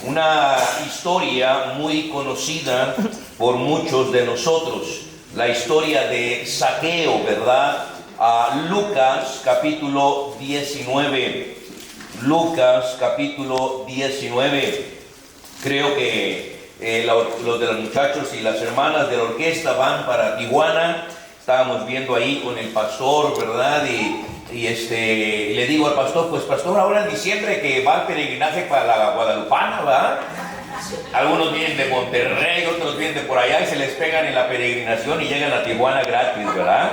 una historia muy conocida por muchos de nosotros, la historia de Zaqueo, ¿verdad? Lucas capítulo 19. Lucas capítulo 19. Creo que los de los muchachos y las hermanas de la orquesta van para Tijuana. Estábamos viendo ahí con el pastor, ¿verdad? Y le digo al pastor, pues pastor, ahora en diciembre que va al peregrinaje para la Guadalupana, ¿verdad? Algunos vienen de Monterrey, otros vienen de por allá y se les pegan en la peregrinación y llegan a Tijuana gratis, ¿verdad?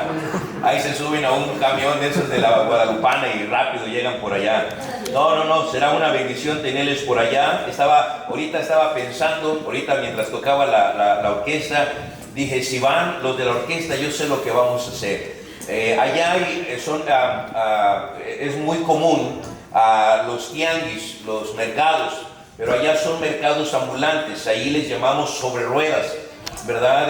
Ahí se suben a un camión de esos de la Guadalupana y rápido llegan por allá. No, será una bendición tenerles por allá. Ahorita estaba pensando, mientras tocaba la orquesta, dije, si van los de la orquesta, yo sé lo que vamos a hacer. Allá es muy común los tianguis, los mercados, pero allá son mercados ambulantes, ahí les llamamos sobre ruedas, ¿verdad?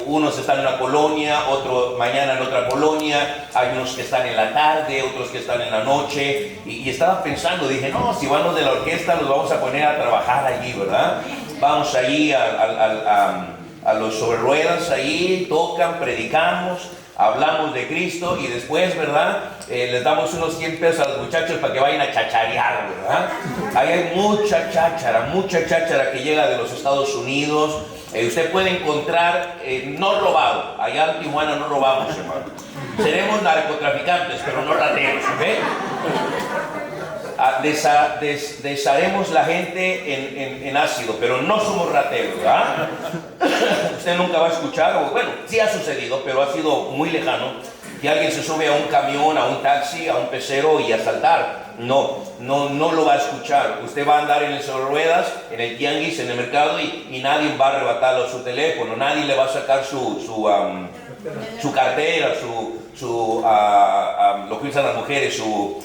Unos están en una colonia, otros mañana en otra colonia, hay unos que están en la tarde, otros que están en la noche, y estaba pensando, dije, no, si van los de la orquesta los vamos a poner a trabajar allí, ¿verdad? Vamos allí a los sobre ruedas, ahí tocan, predicamos, hablamos de Cristo y después, ¿verdad? Les damos unos 100 pesos a los muchachos para que vayan a chacharear, ¿verdad? Ahí hay mucha cháchara que llega de los Estados Unidos. Usted puede encontrar, no robado, allá en Tijuana no robamos, hermano. Seremos narcotraficantes, pero no rateros, ¿ok? Desharemos la gente en ácido, pero no somos rateros, ¿verdad? Usted nunca va a escuchar, o bueno, sí ha sucedido, pero ha sido muy lejano, que alguien se sube a un camión, a un taxi, a un pecero y asaltar. No lo va a escuchar. Usted va a andar en el sobre ruedas, en el tianguis, en el mercado y nadie va a arrebatarle su teléfono, nadie le va a sacar su cartera, lo que usan las mujeres, su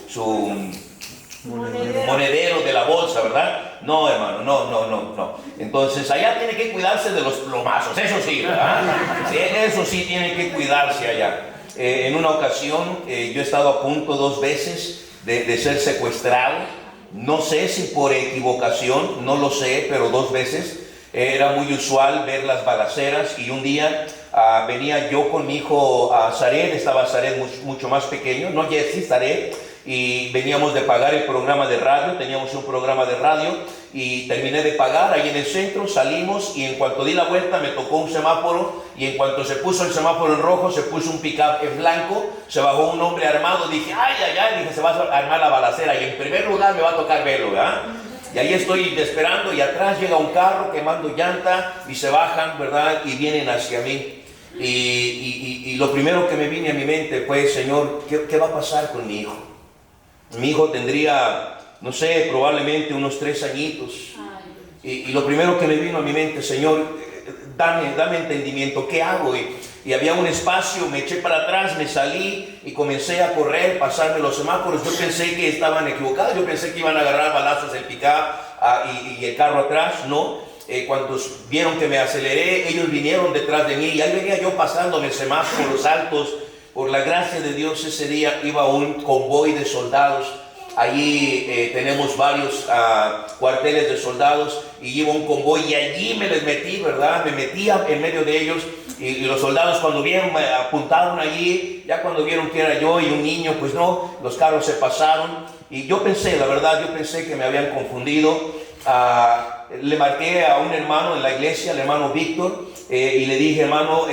monedero de la bolsa, ¿verdad? No, hermano, no. Entonces allá tiene que cuidarse de los plomazos, eso sí, ¿verdad? Sí, eso sí tiene que cuidarse allá. En una ocasión yo he estado a punto 2 veces de ser secuestrado, no sé si por equivocación, no lo sé, pero 2 veces. Era muy usual ver las balaceras y un día venía yo con mi hijo Zared, estaba Zared mucho más pequeño, no Jesse, Zared, y veníamos de pagar el programa de radio, teníamos un programa de radio y terminé de pagar ahí en el centro, salimos y en cuanto di la vuelta me tocó un semáforo y en cuanto se puso el semáforo en rojo se puso un pick-up en blanco, se bajó un hombre armado, dije ay, dije se va a armar la balacera y en primer lugar me va a tocar verlo, ¿verdad? Y ahí estoy esperando y atrás llega un carro quemando llanta y se bajan, ¿verdad? Y vienen hacia mí. Y lo primero que me vino a mi mente fue, Señor, ¿qué va a pasar con mi hijo? Mi hijo tendría, no sé, probablemente unos 3 añitos. Y lo primero que me vino a mi mente, Señor, dame entendimiento, ¿qué hago? Y había un espacio, me eché para atrás, me salí y comencé a correr, pasarme los semáforos. Yo pensé que estaban equivocados, yo pensé que iban a agarrar balazos el pick-up y el carro atrás, no. Cuando vieron que me aceleré, ellos vinieron detrás de mí y ahí venía yo pasándome semáforos altos. Por la gracia de Dios ese día iba un convoy de soldados. Allí tenemos varios cuarteles de soldados y iba un convoy y allí me les metí, ¿verdad? Me metí en medio de ellos y los soldados cuando vieron me apuntaron allí, ya cuando vieron que era yo y un niño, pues no, los carros se pasaron y yo pensé, la verdad, yo pensé que me habían confundido. Le marqué a un hermano en la iglesia, el hermano Víctor, y le dije, hermano,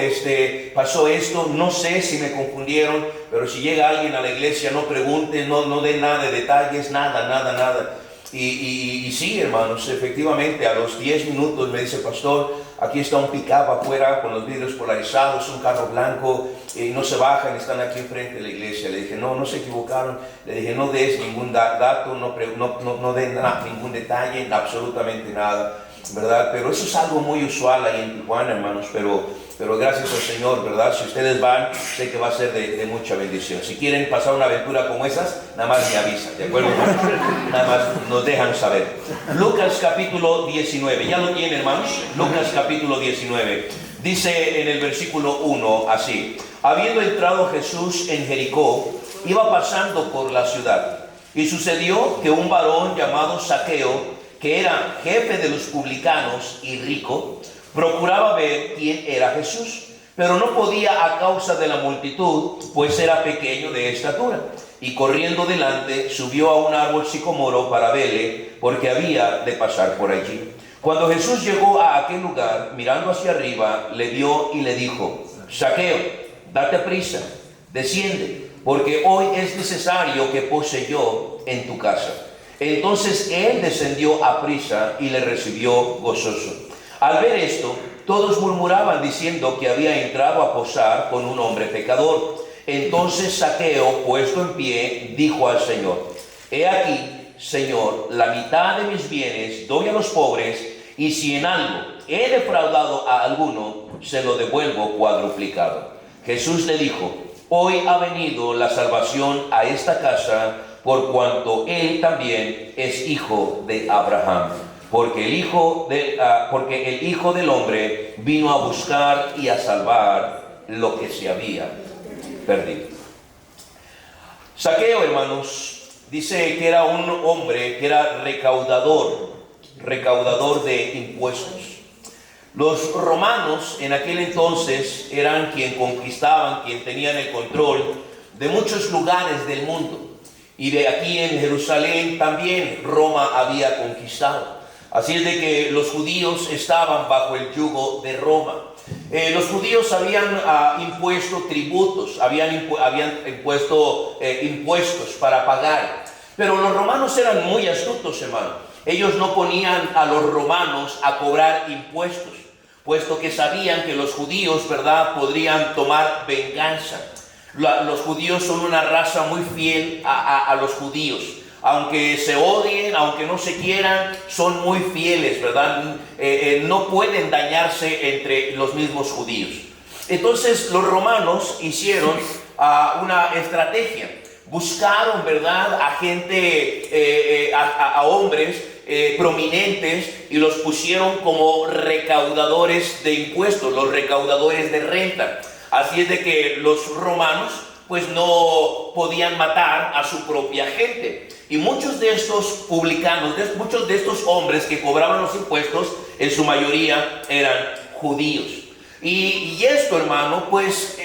pasó esto, no sé si me confundieron, pero si llega alguien a la iglesia, no pregunte, no dé nada de detalles, nada. Y sí, hermanos, efectivamente, a los 10 minutos me dice, pastor, aquí está un pick-up afuera con los vidrios polarizados, un carro blanco, no se bajan, están aquí enfrente de la iglesia. Le dije, no se equivocaron. Le dije, no des ningún dato, no den ningún detalle, absolutamente nada, ¿verdad? Pero eso es algo muy usual ahí en Tijuana, hermanos, pero gracias al Señor, ¿verdad? Si ustedes van, sé que va a ser de mucha bendición. Si quieren pasar una aventura como esas, nada más me avisan, ¿de acuerdo? Nada más nos dejan saber. Lucas capítulo 19, ¿ya lo tienen, hermanos? Lucas capítulo 19. Dice en el versículo 1 así: habiendo entrado Jesús en Jericó, iba pasando por la ciudad. Y sucedió que un varón llamado Zaqueo, que era jefe de los publicanos y rico, procuraba ver quién era Jesús, pero no podía a causa de la multitud, pues era pequeño de estatura. Y corriendo delante, subió a un árbol sicomoro para verle, porque había de pasar por allí. Cuando Jesús llegó a aquel lugar, mirando hacia arriba, le vio y le dijo: Zaqueo, date prisa, desciende, porque hoy es necesario que pose yo en tu casa. Entonces él descendió a prisa y le recibió gozoso. Al ver esto, todos murmuraban diciendo que había entrado a posar con un hombre pecador. Entonces Zaqueo, puesto en pie, dijo al Señor: He aquí, Señor, la mitad de mis bienes doy a los pobres, y si en algo he defraudado a alguno, se lo devuelvo cuadruplicado. Jesús le dijo: Hoy ha venido la salvación a esta casa, por cuanto él también es hijo de Abraham. Porque el Hijo del Hombre vino a buscar y a salvar lo que se había perdido. Zaqueo, hermanos, dice que era un hombre que era recaudador de impuestos. Los romanos en aquel entonces eran quien conquistaban, quien tenían el control de muchos lugares del mundo. Y de aquí en Jerusalén también Roma había conquistado. Así es de que los judíos estaban bajo el yugo de Roma. Los judíos habían impuesto tributos, habían impuesto impuestos para pagar. Pero los romanos eran muy astutos, hermano. Ellos no ponían a los romanos a cobrar impuestos, puesto que sabían que los judíos, ¿verdad?, podrían tomar venganza. Los judíos son una raza muy fiel a los judíos. Aunque se odien, aunque no se quieran, son muy fieles, ¿verdad? No pueden dañarse entre los mismos judíos. Entonces los romanos hicieron una estrategia. Buscaron, ¿verdad?, a gente, a hombres prominentes, y los pusieron como recaudadores de impuestos, los recaudadores de renta. Así es de que los romanos pues no podían matar a su propia gente. Y muchos de estos publicanos, muchos de estos hombres que cobraban los impuestos, en su mayoría eran judíos. Y esto, hermano, pues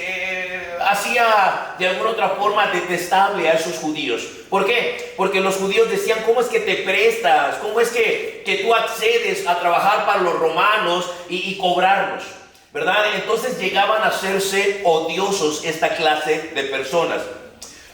hacía de alguna otra forma detestable a esos judíos. ¿Por qué? Porque los judíos decían: ¿cómo es que te prestas? ¿Cómo es que tú accedes a trabajar para los romanos y cobrarnos? ¿Verdad? Entonces llegaban a hacerse odiosos esta clase de personas.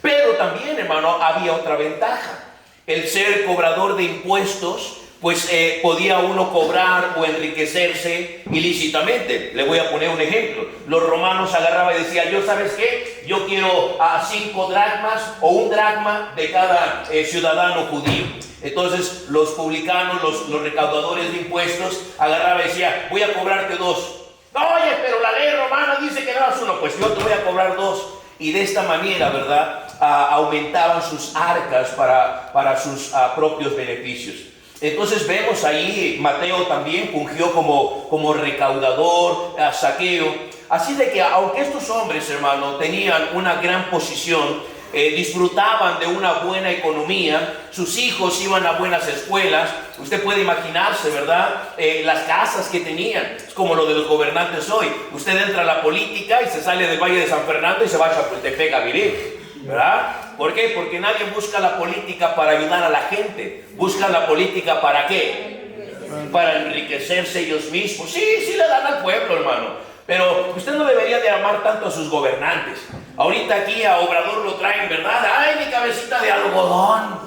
Pero también, hermano, había otra ventaja. El ser cobrador de impuestos, pues podía uno cobrar o enriquecerse ilícitamente. Le voy a poner un ejemplo. Los romanos agarraban y decían: yo, ¿sabes qué? Yo quiero 5 dracmas o 1 dracma de cada ciudadano judío. Entonces los publicanos, los recaudadores de impuestos, agarraban y decían: voy a cobrarte 2. Oye, pero la ley romana dice que dabas 1, pues yo te voy a cobrar 2. Y de esta manera, ¿verdad?, aumentaban sus arcas para sus propios beneficios. Entonces vemos ahí, Mateo también fungió como recaudador, Zaqueo. Así de que aunque estos hombres, hermano, tenían una gran posición, disfrutaban de una buena economía, sus hijos iban a buenas escuelas. Usted puede imaginarse, ¿verdad?, las casas que tenían. Es como lo de los gobernantes hoy. Usted entra a la política y se sale del Valle de San Fernando y se va a Chapultepec a vivir, ¿verdad? ¿Por qué? Porque nadie busca la política para ayudar a la gente. Buscan la política ¿para qué? Para enriquecerse ellos mismos. Sí le dan al pueblo, hermano. Pero usted no debería de amar tanto a sus gobernantes. Ahorita aquí a Obrador lo traen, ¿verdad? ¡Ay, mi cabecita de algodón!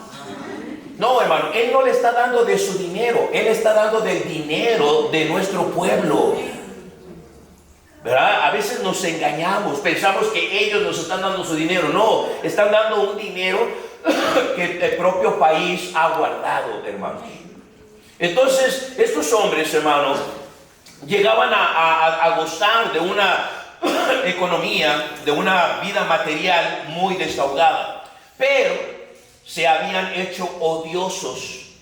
No, hermano, él no le está dando de su dinero. Él está dando del dinero de nuestro pueblo, ¿verdad? A veces nos engañamos, pensamos que ellos nos están dando su dinero. No, están dando un dinero que el propio país ha guardado, hermanos. Entonces, estos hombres, hermanos, llegaban a gozar de una economía, de una vida material muy desahogada, pero se habían hecho odiosos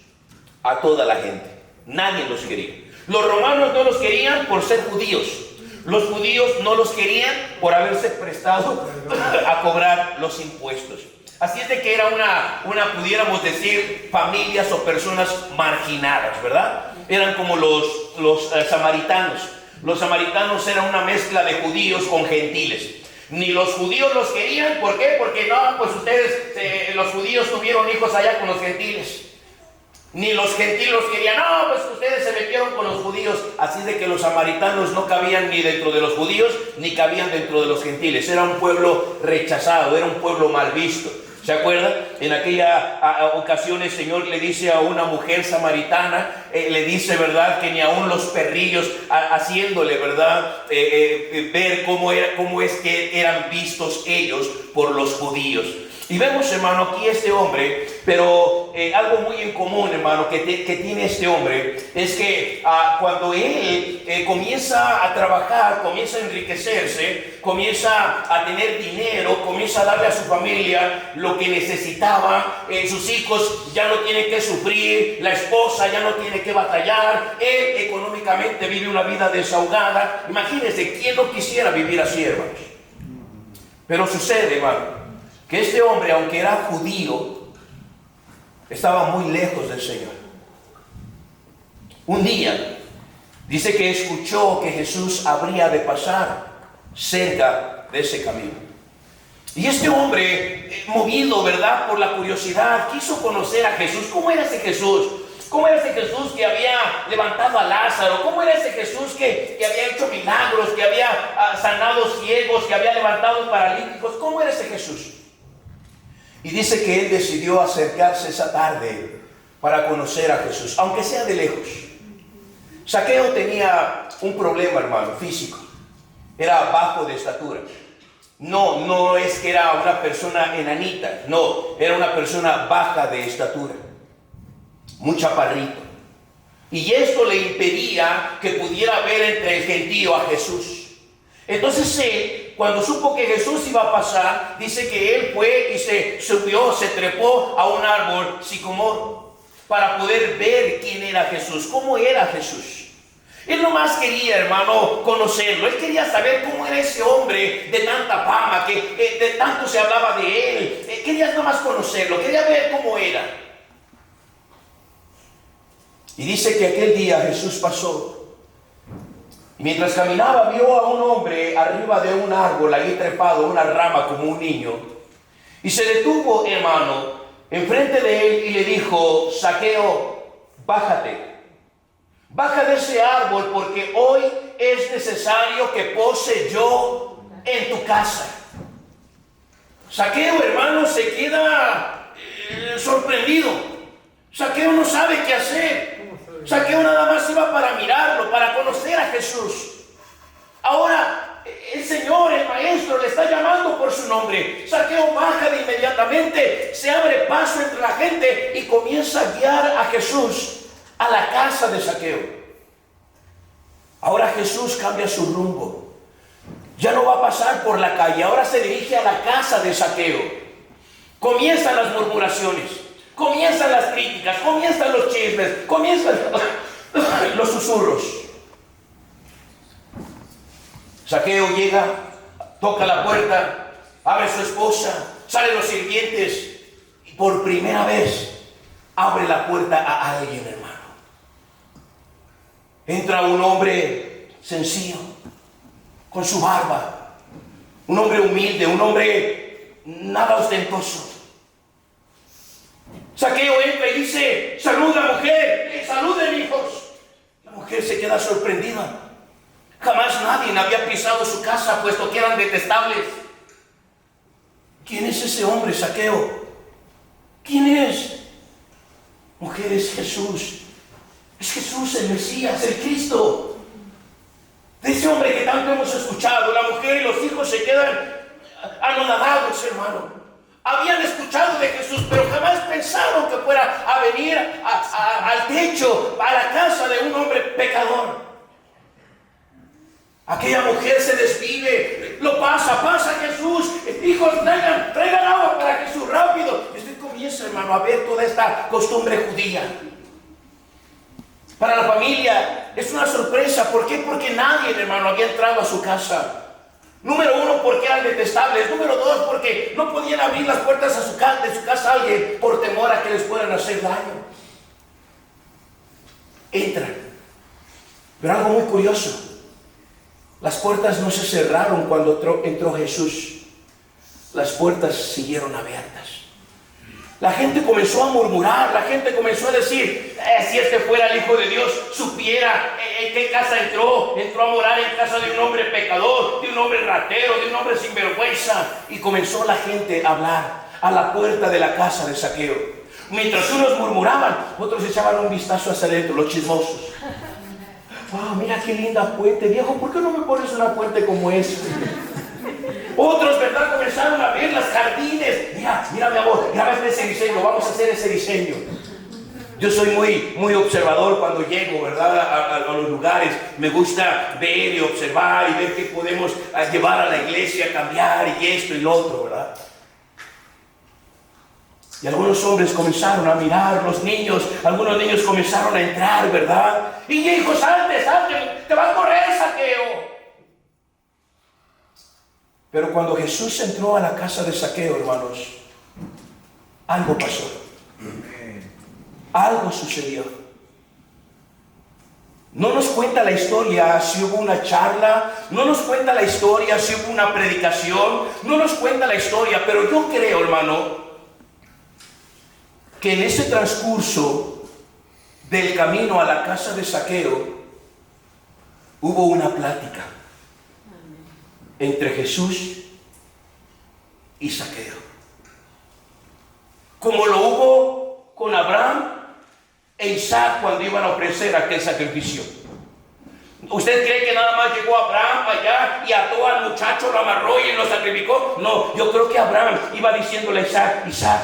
a toda la gente. Nadie los quería. Los romanos no los querían por ser judíos. Los judíos no los querían por haberse prestado a cobrar los impuestos. Así es de que era pudiéramos decir, familias o personas marginadas, ¿verdad? Eran como los samaritanos. Los samaritanos eran una mezcla de judíos con gentiles. Ni los judíos los querían, ¿por qué? Porque no, pues ustedes, los judíos tuvieron hijos allá con los gentiles. Ni los gentiles los querían, no, pues ustedes se metieron con los judíos. Así de que los samaritanos no cabían ni dentro de los judíos, ni cabían dentro de los gentiles. Era un pueblo rechazado, era un pueblo mal visto. ¿Se acuerdan? En aquella ocasión el Señor le dice a una mujer samaritana, le dice, ¿verdad?, que ni aún los perrillos, haciéndole, ¿verdad?, ver cómo es que eran vistos ellos por los judíos. Y vemos, hermano, aquí este hombre, pero algo muy en común, hermano, que tiene este hombre, es que cuando él comienza a trabajar, comienza a enriquecerse, comienza a tener dinero, comienza a darle a su familia lo que necesitaba, sus hijos ya no tienen que sufrir, la esposa ya no tiene que batallar, él económicamente vive una vida desahogada. Imagínense, ¿quién no quisiera vivir así, hermanos? Pero sucede, hermano, que este hombre, aunque era judío, estaba muy lejos del Señor. Un día, dice que escuchó que Jesús habría de pasar cerca de ese camino. Y este hombre, movido, ¿verdad?, por la curiosidad, quiso conocer a Jesús. ¿Cómo era ese Jesús? ¿Cómo era ese Jesús que había levantado a Lázaro? ¿Cómo era ese Jesús que había hecho milagros, que había sanado ciegos, que había levantado paralíticos? ¿Cómo era ese Jesús? Y dice que él decidió acercarse esa tarde para conocer a Jesús, aunque sea de lejos. Zaqueo tenía un problema, hermano, físico. Era bajo de estatura. No es que era una persona enanita, no, era una persona baja de estatura, muy chaparrito. Y esto le impedía que pudiera ver entre el gentío a Jesús. Entonces él, cuando supo que Jesús iba a pasar, dice que él fue y se subió, se trepó a un árbol sicomoro para poder ver quién era Jesús, cómo era Jesús. Él nomás quería, hermano, conocerlo. Él quería saber cómo era ese hombre de tanta fama, que de tanto se hablaba de él. Quería nomás conocerlo, quería ver cómo era. Y dice que aquel día Jesús pasó. Y mientras caminaba vio a un hombre arriba de un árbol, ahí trepado, una rama como un niño. Y se detuvo, hermano, enfrente de él y le dijo: Zaqueo, bájate. Baja de ese árbol porque hoy es necesario que pose yo en tu casa. Zaqueo, hermano, se queda sorprendido. Zaqueo no sabe qué hacer. Zaqueo nada más iba para mirarlo, para conocer a Jesús. Ahora el Señor, el Maestro, le está llamando por su nombre. Zaqueo baja de inmediatamente, se abre paso entre la gente y comienza a guiar a Jesús a la casa de Zaqueo. Ahora Jesús cambia su rumbo. Ya no va a pasar por la calle, ahora se dirige a la casa de Zaqueo. Comienzan las murmuraciones, comienzan las críticas, comienzan los chismes, comienzan los susurros. Zaqueo llega, toca la puerta, abre su esposa, salen los sirvientes y por primera vez abre la puerta a alguien, hermano. Entra un hombre sencillo, con su barba, un hombre humilde, un hombre nada ostentoso. Zaqueo entra y dice: saluda, mujer, saluden, hijos. La mujer se queda sorprendida. Jamás nadie había pisado su casa, puesto que eran detestables. ¿Quién es ese hombre, Zaqueo? ¿Quién es? Mujer, es Jesús. Es Jesús, el Mesías, el Cristo. De ese hombre que tanto hemos escuchado. La mujer y los hijos se quedan anonadados, hermano. Habían escuchado de Jesús, pero jamás pensaron que fuera a venir al techo, a la casa de un hombre pecador. Aquella mujer se desvive, lo pasa Jesús. Hijos, traigan agua para Jesús, rápido. Y usted comienza, hermano, a ver toda esta costumbre judía. Para la familia es una sorpresa. ¿Por qué? Porque nadie, hermano, había entrado a su casa. Número uno, porque eran detestables. Número dos, porque no podían abrir las puertas de su casa a alguien por temor a que les puedan hacer daño. Entran. Pero algo muy curioso, las puertas no se cerraron cuando entró Jesús. Las puertas siguieron abiertas. La gente comenzó a murmurar, la gente comenzó a decir, si este fuera el Hijo de Dios, supiera en qué casa entró. Entró a morar en casa de un hombre pecador, de un hombre ratero, de un hombre sinvergüenza. Y comenzó la gente a hablar a la puerta de la casa de Zaqueo. Mientras unos murmuraban, otros echaban un vistazo hacia adentro, los chismosos. Wow, mira qué linda puente, viejo, ¿por qué no me pones una puente como esta? Otros, ¿verdad? Comenzaron a ver las jardines. Mira, mi amor, mira ese diseño, vamos a hacer ese diseño. Yo soy muy observador cuando llego, ¿verdad? A los lugares. Me gusta ver y observar y ver qué podemos llevar a la iglesia, cambiar y esto y lo otro, ¿verdad? Y algunos hombres comenzaron a mirar, algunos niños comenzaron a entrar, ¿verdad? Y dijo, salte, te va a correr, Zaqueo. Pero cuando Jesús entró a la casa de Zaqueo, hermanos, algo pasó. Algo sucedió. No nos cuenta la historia si hubo una charla, no nos cuenta la historia si hubo una predicación, no nos cuenta la historia, pero yo creo, hermano, que en ese transcurso del camino a la casa de Zaqueo hubo una plática entre Jesús y Zaqueo, como lo hubo con Abraham e Isaac cuando iban a ofrecer aquel sacrificio. ¿Usted cree que nada más llegó Abraham allá y ató al muchacho, lo amarró y lo sacrificó? No, yo creo que Abraham iba diciéndole a Isaac,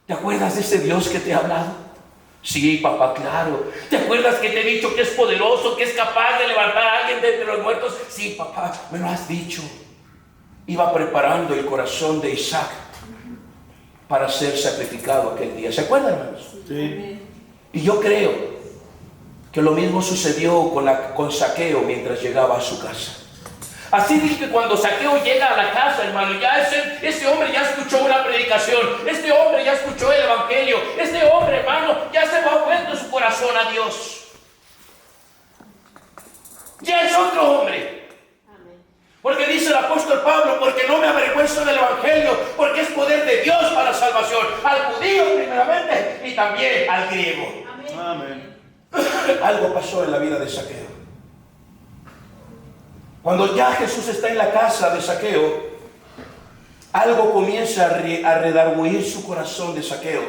¿te acuerdas de ese Dios que te ha hablado? Sí, papá, claro. ¿Te acuerdas que te he dicho que es poderoso, que es capaz de levantar a alguien de entre los muertos? Sí, papá, me lo has dicho. Iba preparando el corazón de Isaac para ser sacrificado aquel día. ¿Se acuerdan, hermanos? Sí. Y yo creo que lo mismo sucedió con Zaqueo mientras llegaba a su casa. Así dice que cuando Zaqueo llega a la casa, hermano, ya ese hombre ya escuchó una predicación, este hombre ya escuchó el evangelio, este hombre, hermano, ya se va vuelto su corazón a Dios. Ya es otro hombre. Porque dice el apóstol Pablo, porque no me avergüenzo del evangelio, porque es poder de Dios para salvación, al judío primeramente y también al griego. Amén. Algo pasó en la vida de Zaqueo. Cuando ya Jesús está en la casa de Zaqueo, algo comienza a redarguir su corazón de Zaqueo.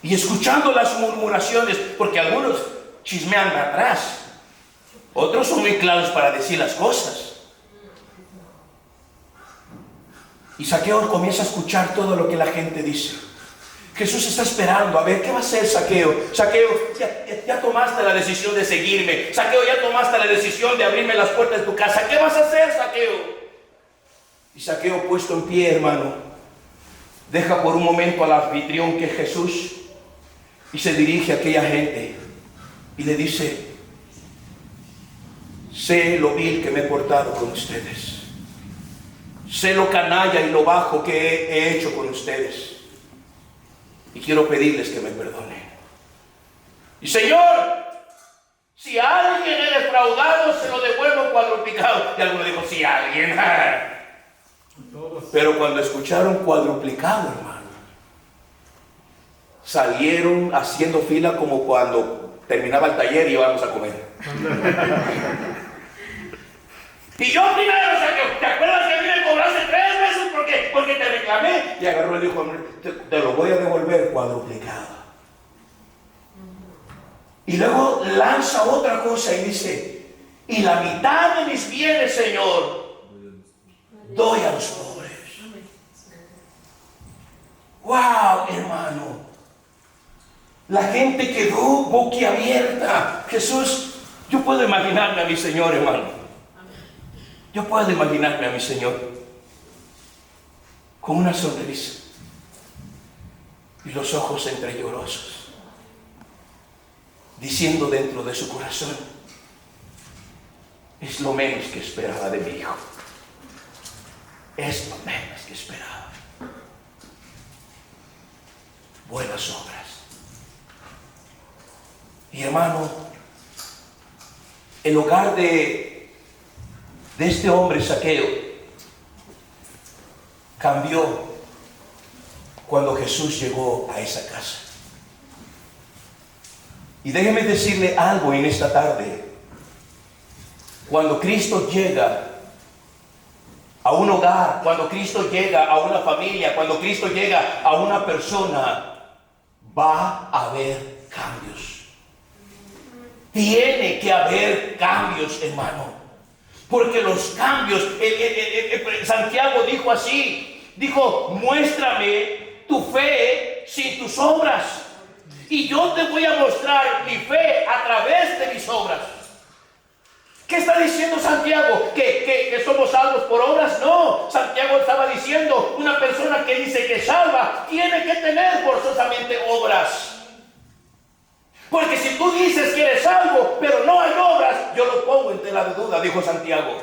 Y escuchando las murmuraciones, porque algunos chismean de atrás, otros son muy claros para decir las cosas. Y Zaqueo comienza a escuchar todo lo que la gente dice. Jesús está esperando a ver qué va a hacer Zaqueo. Zaqueo, ya tomaste la decisión de seguirme. Zaqueo, ya tomaste la decisión de abrirme las puertas de tu casa. ¿Qué vas a hacer, Zaqueo? Y Zaqueo, puesto en pie, hermano, deja por un momento al anfitrión que es Jesús y se dirige a aquella gente y le dice: sé lo vil que me he portado con ustedes. Sé lo canalla y lo bajo que he hecho con ustedes. Y quiero pedirles que me perdonen. Y Señor, si a alguien he defraudado, se lo devuelvo cuadruplicado. Y alguno dijo, si alguien. Pero cuando escucharon cuadruplicado, hermano, salieron haciendo fila como cuando terminaba el taller y íbamos a comer. Y yo primero, o sea, ¿te acuerdas que a mí me cobraste 3 veces porque te reclamé? Y agarró y dijo, hombre, te lo voy a devolver cuadruplicado. Y luego lanza otra cosa y dice, y la mitad de mis bienes, Señor, doy a los pobres. ¡Wow, hermano! La gente quedó boquiabierta. Jesús, yo puedo imaginarme a mi Señor, hermano. Yo puedo imaginarme a mi Señor con una sonrisa y los ojos entre llorosos, diciendo dentro de su corazón, es lo menos que esperaba de mi hijo. Es lo menos que esperaba. Buenas obras. Y hermano, el hogar de este hombre Zaqueo cambió cuando Jesús llegó a esa casa. Y déjeme decirle algo en esta tarde. Cuando Cristo llega a un hogar, cuando Cristo llega a una familia, cuando Cristo llega a una persona, va a haber cambios. Tiene que haber cambios, hermano. Porque los cambios, Santiago dijo así, dijo, muéstrame tu fe sin tus obras, y yo te voy a mostrar mi fe a través de mis obras. ¿Qué está diciendo Santiago? ¿Que somos salvos por obras? No, Santiago estaba diciendo, una persona que dice que salva, tiene que tener forzosamente obras. Porque si tú dices que eres salvo, pero no hay obras, yo lo pongo en tela de duda, dijo Santiago.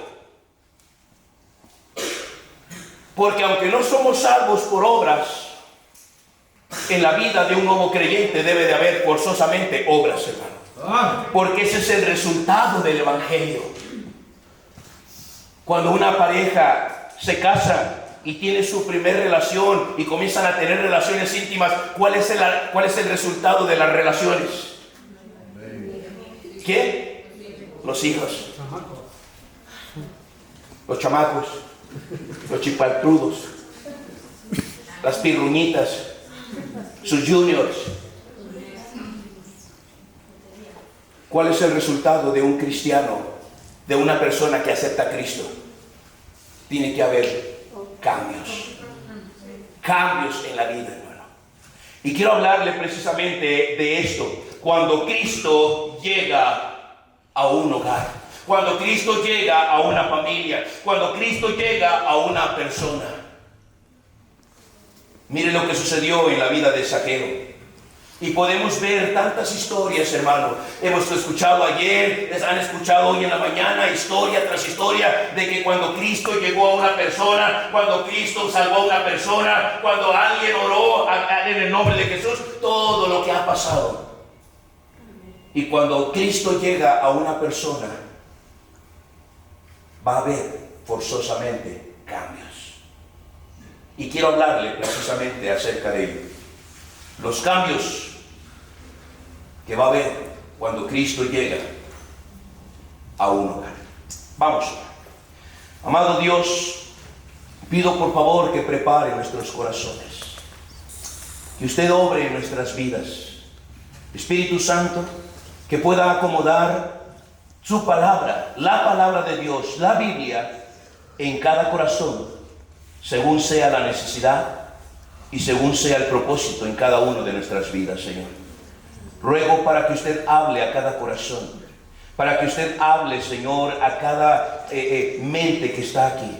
Porque aunque no somos salvos por obras, en la vida de un nuevo creyente debe de haber forzosamente obras, hermano. Porque ese es el resultado del Evangelio. Cuando una pareja se casa y tiene su primer relación y comienzan a tener relaciones íntimas, ¿cuál es el resultado de las relaciones? ¿Quién? Los hijos, los chamacos, los chipaltrudos, las pirruñitas, sus juniors. ¿Cuál es el resultado de un cristiano, de una persona que acepta a Cristo? Tiene que haber cambios. Cambios en la vida, hermano. Y quiero hablarle precisamente de esto. Cuando Cristo llega a un hogar, cuando Cristo llega a una familia, cuando Cristo llega a una persona. Mire lo que sucedió en la vida de Zaqueo. Y podemos ver tantas historias, hermano. Hemos escuchado ayer, les han escuchado hoy en la mañana, historia tras historia, de que cuando Cristo llegó a una persona, cuando Cristo salvó a una persona, cuando alguien oró en el nombre de Jesús, todo lo que ha pasado. Y cuando Cristo llega a una persona, va a haber forzosamente cambios. Y quiero hablarle precisamente acerca de ello. Los cambios que va a haber cuando Cristo llega a un hogar. Vamos. Amado Dios, pido por favor que prepare nuestros corazones, que usted obre en nuestras vidas. Espíritu Santo, que pueda acomodar su palabra, la palabra de Dios, la Biblia, en cada corazón, según sea la necesidad y según sea el propósito en cada uno de nuestras vidas, Señor. Ruego para que usted hable a cada corazón, para que usted hable, Señor, a cada mente que está aquí.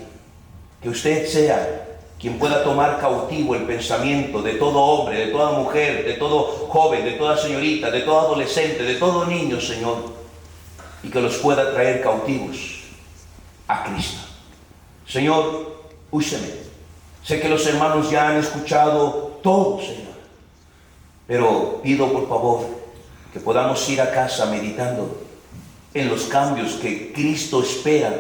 Que usted sea quien pueda tomar cautivo el pensamiento de todo hombre, de toda mujer, de todo joven, de toda señorita, de todo adolescente, de todo niño, Señor, y que los pueda traer cautivos a Cristo. Señor, úseme. Sé que los hermanos ya han escuchado todo, Señor, pero pido por favor que podamos ir a casa meditando en los cambios que Cristo espera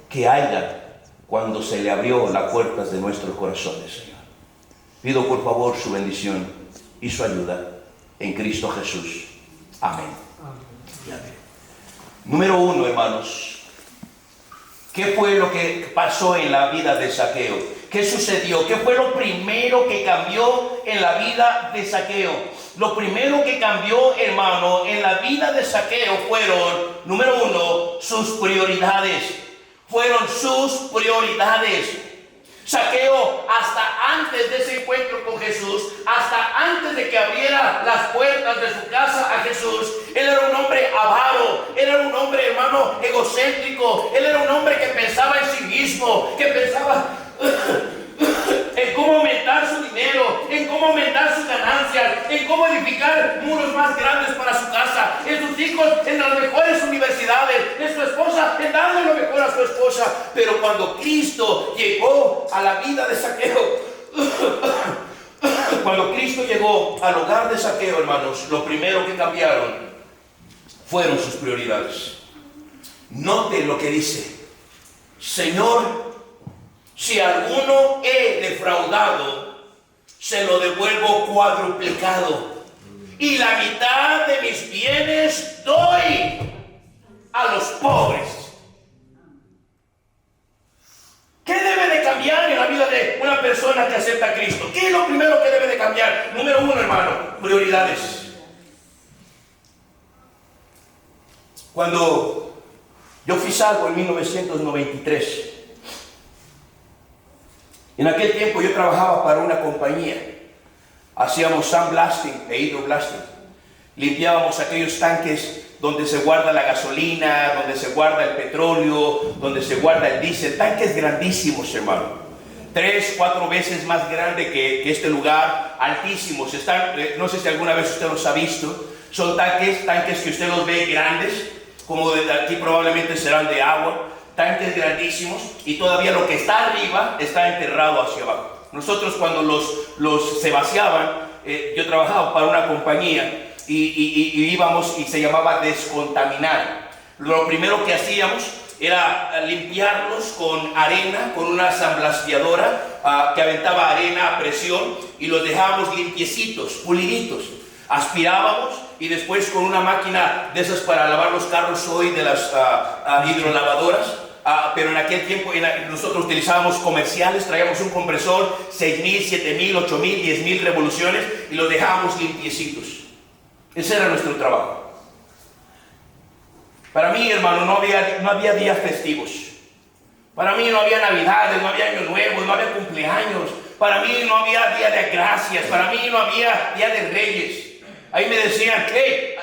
que haya cuando se le abrió las puertas de nuestros corazones, Señor. Pido por favor su bendición y su ayuda en Cristo Jesús. Amén. Y amén. Número 1, hermanos. ¿Qué fue lo que pasó en la vida de Zaqueo? ¿Qué sucedió? ¿Qué fue lo primero que cambió en la vida de Zaqueo? Lo primero que cambió, hermano, en la vida de Zaqueo fueron, número 1, sus prioridades. Fueron sus prioridades. Zaqueo, hasta antes de ese encuentro con Jesús, hasta antes de que abriera las puertas de su casa a Jesús, él era un hombre avaro, él era un hombre, hermano, egocéntrico, él era un hombre que pensaba en sí mismo, que pensaba en cómo aumentar su dinero, en cómo aumentar sus ganancias, en cómo edificar muros más grandes para su casa. En sus sus hijos en las mejores universidades, de su esposa en darle lo mejor a su esposa. Pero cuando Cristo llegó a la vida de Zaqueo, cuando Cristo llegó al hogar de Zaqueo, hermanos, lo primero que cambiaron fueron sus prioridades. Note lo que dice: Señor, si alguno he defraudado, se lo devuelvo cuadruplicado, y la mitad de mis bienes doy a los pobres. ¿Qué debe de cambiar en la vida de una persona que acepta a Cristo? ¿Qué es lo primero que debe de cambiar? Número uno, hermano, prioridades. Cuando yo fui salvo en 1993, en aquel tiempo yo trabajaba para una compañía. Hacíamos sandblasting e hidroblasting. Limpiábamos aquellos tanques donde se guarda la gasolina, donde se guarda el petróleo, donde se guarda el diésel. Tanques grandísimos, hermano. 3, 4 veces más grande que este lugar, altísimos. Están, no sé si alguna vez usted los ha visto. Son tanques que usted los ve grandes, como de aquí probablemente serán de agua. Tanques grandísimos, y todavía lo que está arriba está enterrado hacia abajo. Nosotros cuando los se vaciaban, yo trabajaba para una compañía y íbamos, y se llamaba descontaminar. Lo primero que hacíamos era limpiarlos con arena, con una sandblasteadora que aventaba arena a presión, y los dejábamos limpiecitos, puliditos. Aspirábamos, y después con una máquina de esas para lavar los carros hoy, de las hidrolavadoras, pero en aquel tiempo nosotros utilizábamos comerciales, traíamos un compresor, 6,000, 7,000, 8,000, 10,000 revoluciones, y los dejábamos limpiecitos. Ese era nuestro trabajo. Para mí, hermano, no había días festivos. Para mí no había Navidades, no había Año Nuevo, no había cumpleaños. Para mí no había Día de Gracias, para mí no había Día de Reyes. Ahí me decían: hey,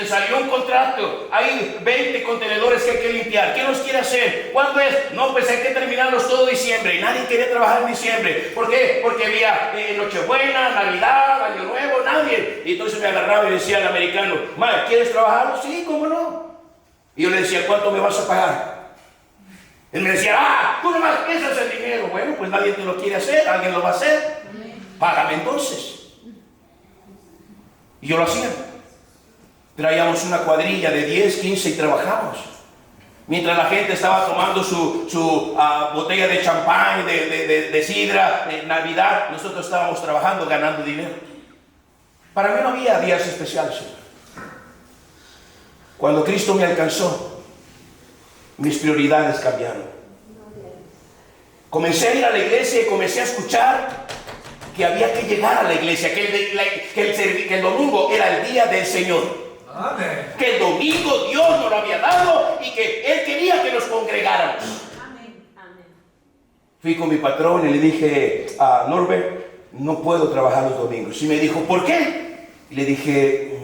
salió un contrato, hay 20 contenedores que hay que limpiar, ¿qué los quiere hacer? ¿Cuándo es? No, pues hay que terminarlos todo diciembre. Y nadie quería trabajar en diciembre. ¿Por qué? Porque había Nochebuena, Navidad, Año Nuevo, nadie. Y entonces me agarraba y decía al americano: Mike, ¿quieres trabajar? Sí, ¿cómo no? Y yo le decía: ¿cuánto me vas a pagar? Él me decía: tú nomás piensas el dinero. Bueno, pues nadie te lo quiere hacer, alguien lo va a hacer. Págame entonces. Y yo lo hacía. Traíamos una cuadrilla de 10, 15 y trabajamos. Mientras la gente estaba tomando su botella de champán, de sidra, de Navidad, nosotros estábamos trabajando, ganando dinero. Para mí no había días especiales. Cuando Cristo me alcanzó, mis prioridades cambiaron. Comencé a ir a la iglesia y comencé a escuchar que había que llegar a la iglesia, que el domingo era el día del Señor. Amén. Que el domingo Dios nos lo había dado y que Él quería que nos congregáramos. Amén. Amén. Fui con mi patrón y le dije: Norbert, no puedo trabajar los domingos. Y me dijo: ¿por qué? Y le dije: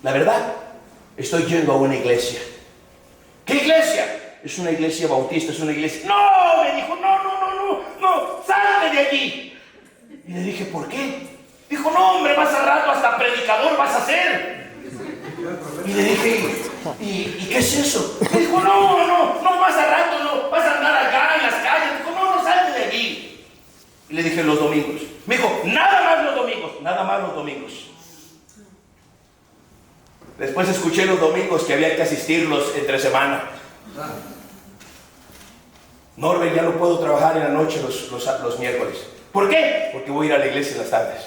la verdad, estoy yendo a una iglesia. ¿Qué iglesia? Es una iglesia bautista, es una iglesia. No, me dijo: no, sálate de allí. Y le dije: ¿por qué? Dijo: no, hombre, más al rato hasta predicador vas a ser. Y le dije: ¿y qué es eso? Me dijo: no, más al rato no, vas a andar acá en las calles. Dijo: no, salte de allí. Y le dije: los domingos. Me dijo: nada más los domingos. Después escuché los domingos que había que asistirlos entre semana. Norbert, ya no puedo trabajar en la noche los miércoles. ¿Por qué? Porque voy a ir a la iglesia en las tardes.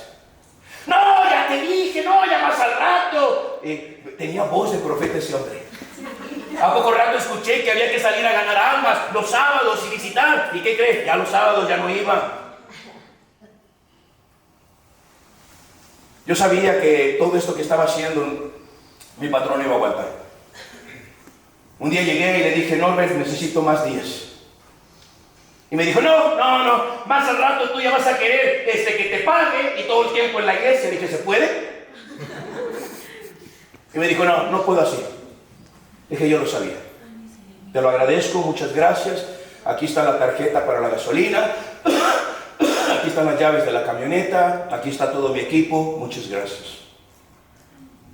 No, ya te dije, no, ya más al rato. Tenía voz de profeta ese hombre. A poco rato escuché que había que salir a ganar almas los sábados y visitar. ¿Y qué crees? Ya los sábados ya no iba. Yo sabía que todo esto que estaba haciendo, mi patrón iba a aguantar. Un día llegué y le dije: Norbert, necesito más días. Y me dijo: no, más al rato tú ya vas a querer que te pague y todo el tiempo en la iglesia. Dije: ¿se puede? Y me dijo: no puedo así. Dije: yo lo sabía. Te lo agradezco, muchas gracias. Aquí está la tarjeta para la gasolina. Aquí están las llaves de la camioneta. Aquí está todo mi equipo. Muchas gracias.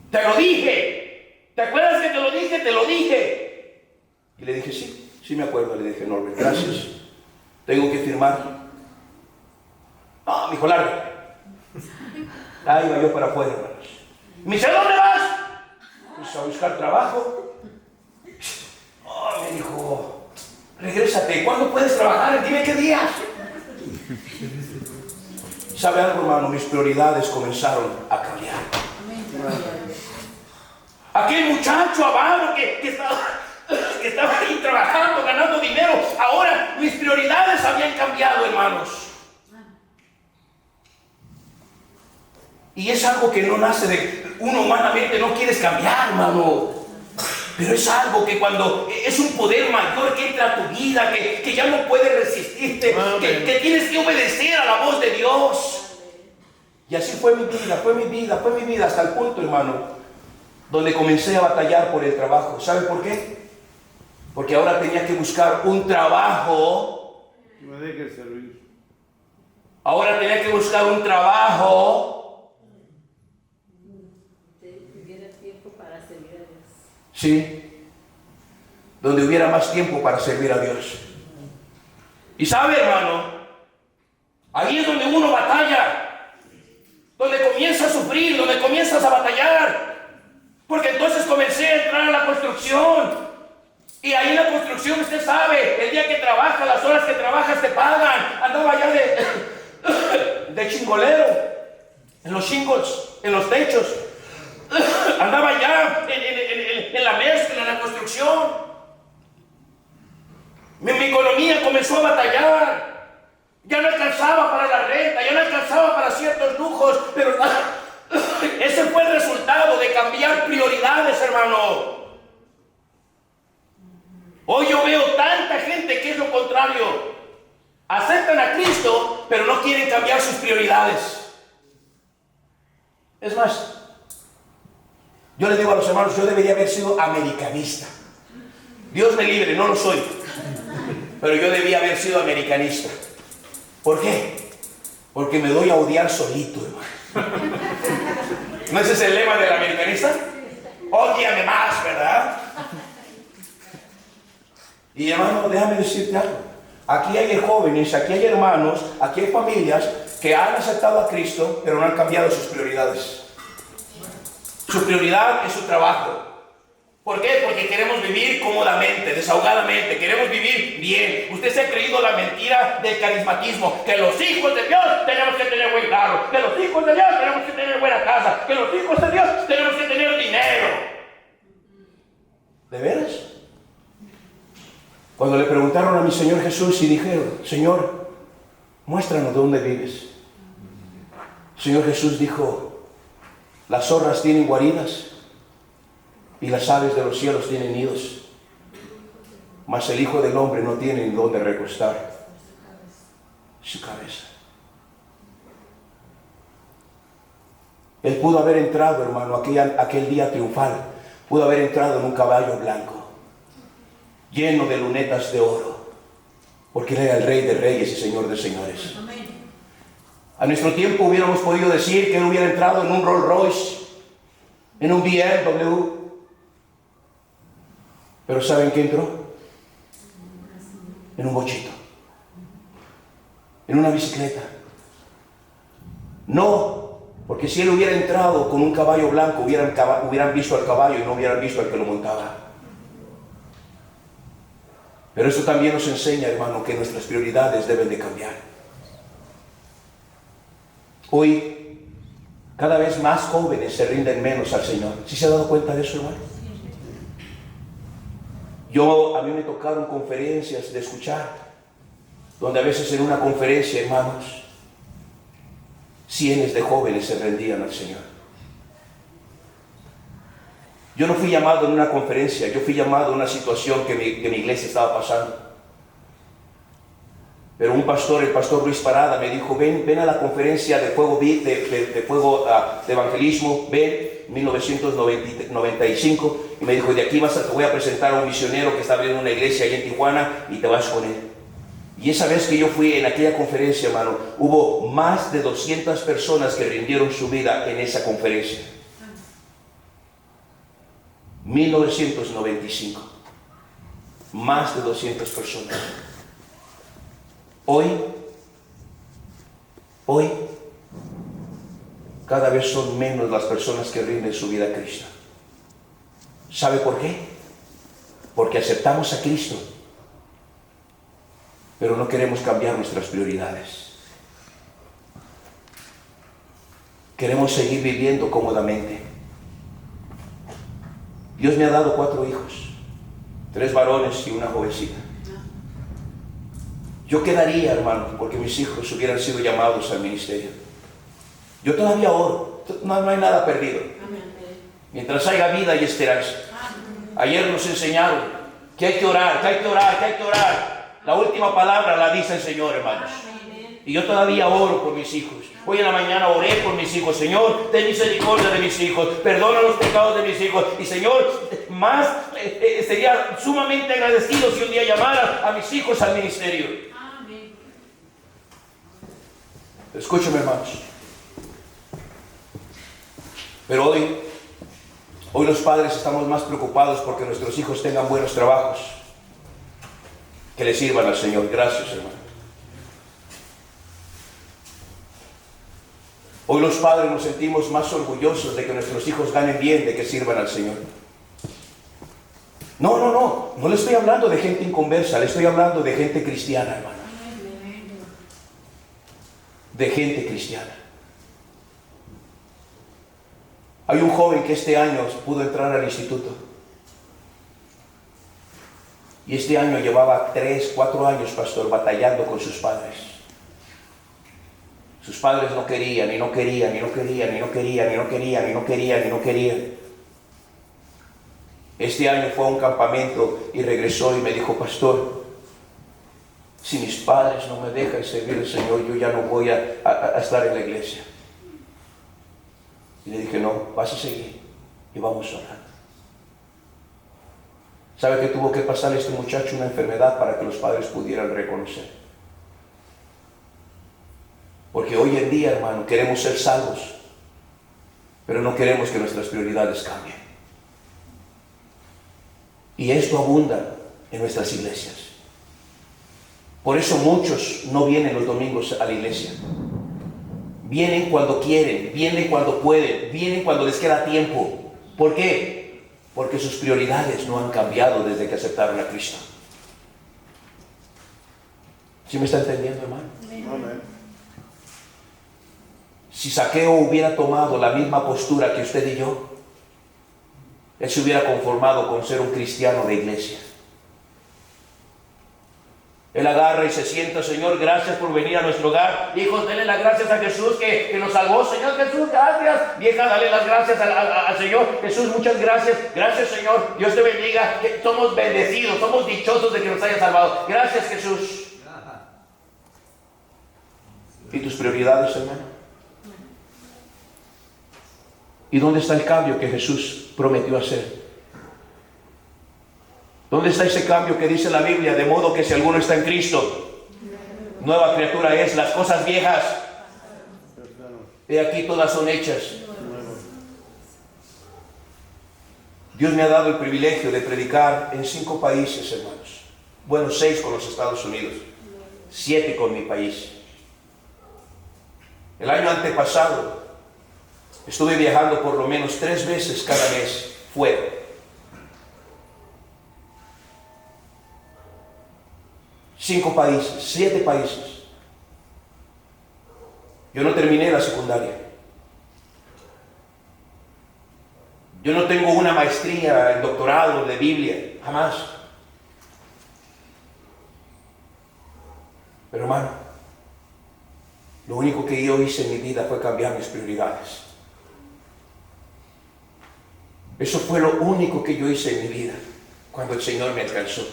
Te lo dije. ¿Te acuerdas que te lo dije? Te lo dije. Y le dije, sí, sí me acuerdo. Le dije, Norbert, gracias. Tengo que firmar. No, me dijo, larga. Ahí iba yo para afuera, hermanos. Me dice, ¿dónde vas? Pues a buscar trabajo. Oh, me dijo, regrésate. ¿Cuándo puedes trabajar? Dime qué días. ¿Sabe algo, hermano? Mis prioridades comenzaron a cambiar. Aquel muchacho avaro que estaba ahí trabajando, ganando dinero, ahora mis prioridades habían cambiado, hermanos. Y es algo que no nace de uno humanamente, no quieres cambiar, hermano. Pero es algo que cuando es un poder mayor que entra a tu vida, que ya no puedes resistirte, que tienes que obedecer a la voz de Dios. Y así fue mi vida, hasta el punto, hermano, donde comencé a batallar por el trabajo. ¿Sabe por qué? Porque ahora tenía que buscar un trabajo. Ahora tenía que buscar un trabajo. Sí, donde hubiera más tiempo para servir a Dios. Y sabe, hermano, ahí es donde uno batalla, donde comienza a sufrir, donde comienzas a batallar. Porque entonces comencé a entrar a la construcción. Y ahí en la construcción usted sabe, el día que trabajas, las horas que trabajas te pagan. Andaba allá de chingolero, en los shingles, en los techos. Andaba allá en la mezcla, en la construcción. Mi economía comenzó a batallar. Ya no alcanzaba para la renta, ya no alcanzaba para ciertos lujos, pero ese fue el resultado de cambiar prioridades, hermano. Hoy yo veo tanta gente que es lo contrario. Aceptan a Cristo, pero no quieren cambiar sus prioridades. Es más, yo les digo a los hermanos, yo debería haber sido americanista. Dios me libre, no lo soy. Pero yo debía haber sido americanista. ¿Por qué? Porque me doy a odiar solito, hermano. ¿No ese es el lema del americanista? Ódiame más, ¿verdad? Y hermano, déjame decirte algo. Aquí hay jóvenes, aquí hay hermanos, aquí hay familias que han aceptado a Cristo, pero no han cambiado sus prioridades. Su prioridad es su trabajo. ¿Por qué? Porque queremos vivir cómodamente, desahogadamente, queremos vivir bien. Usted se ha creído la mentira del carismatismo, que los hijos de Dios tenemos que tener buen carro, que los hijos de Dios tenemos que tener buena casa, que los hijos de Dios tenemos que tener dinero. ¿De veras? Cuando le preguntaron a mi Señor Jesús y dijeron, Señor, muéstranos de dónde vives. El Señor Jesús dijo, las zorras tienen guaridas y las aves de los cielos tienen nidos, mas el Hijo del Hombre no tiene dónde recostar su cabeza. Él pudo haber entrado, hermano, aquel día triunfal, pudo haber entrado en un caballo blanco, lleno de lunetas de oro, porque Él era el Rey de Reyes y Señor de Señores. A nuestro tiempo hubiéramos podido decir que Él hubiera entrado en un Rolls Royce, en un BMW. Pero ¿saben qué entró? En un bochito, en una bicicleta. No, porque si Él hubiera entrado con un caballo blanco, hubieran visto al caballo y no hubieran visto al que lo montaba. Pero esto también nos enseña, hermano, que nuestras prioridades deben de cambiar. Hoy, cada vez más jóvenes se rinden menos al Señor. ¿Sí se ha dado cuenta de eso, hermano? A mí me tocaron conferencias de escuchar, donde a veces en una conferencia, hermanos, cientos de jóvenes se rendían al Señor. Yo no fui llamado en una conferencia, yo fui llamado en una situación que mi iglesia estaba pasando. Pero un pastor, el pastor Luis Parada, me dijo, ven a la conferencia de evangelismo, ven, 1995, y me dijo, de aquí te voy a presentar a un misionero que está abriendo una iglesia allá en Tijuana y te vas con él. Y esa vez que yo fui en aquella conferencia, hermano, hubo más de 200 personas que rindieron su vida en esa conferencia. 1995. Más de 200 personas. Hoy, cada vez son menos las personas que rinden su vida a Cristo. ¿Sabe por qué? Porque aceptamos a Cristo, pero no queremos cambiar nuestras prioridades. Queremos seguir viviendo cómodamente. Dios me ha dado 4 hijos, 3 varones y una jovencita. Yo quedaría, hermano, porque mis hijos hubieran sido llamados al ministerio. Yo todavía oro, no hay nada perdido. Mientras haya vida y esperanza. Ayer nos enseñaron que hay que orar, que hay que orar, que hay que orar. La última palabra la dice el Señor, hermanos. Y yo todavía oro por mis hijos. Hoy en la mañana oré por mis hijos. Señor, ten misericordia de mis hijos. Perdona los pecados de mis hijos. Y Señor, más sería sumamente agradecido si un día llamara a mis hijos al ministerio. Amén. Escúchame, hermanos. Pero hoy los padres estamos más preocupados porque nuestros hijos tengan buenos trabajos, que le sirvan al Señor. Gracias, hermano. Hoy los padres nos sentimos más orgullosos de que nuestros hijos ganen bien, de que sirvan al Señor. No le estoy hablando de gente inconversa, le estoy hablando de gente cristiana, hermano. De gente cristiana. Hay un joven que este año pudo entrar al instituto. Y este año llevaba 3, 4 años, pastor, batallando con sus padres. Sus padres no querían, y no querían, y no querían, y no querían, y no querían, y no querían, y no querían. Este año fue a un campamento y regresó y me dijo, pastor, si mis padres no me dejan servir al Señor, yo ya no voy a estar en la iglesia. Y le dije, no, vas a seguir y vamos orando. ¿Sabe qué tuvo que pasar este muchacho? Una enfermedad para que los padres pudieran reconocer. Porque hoy en día, hermano, queremos ser salvos, pero no queremos que nuestras prioridades cambien. Y esto abunda en nuestras iglesias. Por eso muchos no vienen los domingos a la iglesia. Vienen cuando quieren, vienen cuando pueden, vienen cuando les queda tiempo. ¿Por qué? Porque sus prioridades no han cambiado desde que aceptaron a Cristo. ¿Sí me está entendiendo, hermano? Amén. Si Zaqueo hubiera tomado la misma postura que usted y yo, él se hubiera conformado con ser un cristiano de iglesia. Él agarra y se sienta, Señor, gracias por venir a nuestro hogar. Hijos, denle las gracias a Jesús que nos salvó. Señor Jesús, gracias. Vieja, dale las gracias al Señor. Jesús, muchas gracias. Gracias, Señor. Dios te bendiga. Que somos bendecidos, somos dichosos de que nos haya salvado. Gracias, Jesús. ¿Y tus prioridades, hermano? ¿Y dónde está el cambio que Jesús prometió hacer? ¿Dónde está ese cambio que dice la Biblia? De modo que si alguno está en Cristo, nueva criatura es. Las cosas viejas, he aquí todas son hechas. Dios me ha dado el privilegio de predicar en 5 países, hermanos. Bueno, 6 con los Estados Unidos, 7 con mi país. El año antepasado estuve viajando por lo menos 3 veces cada mes fuera. Cinco países, 7 países. Yo no terminé la secundaria. Yo no tengo una maestría, el doctorado de Biblia, jamás. Pero hermano, lo único que yo hice en mi vida fue cambiar mis prioridades. Eso fue lo único que yo hice en mi vida cuando el Señor me alcanzó.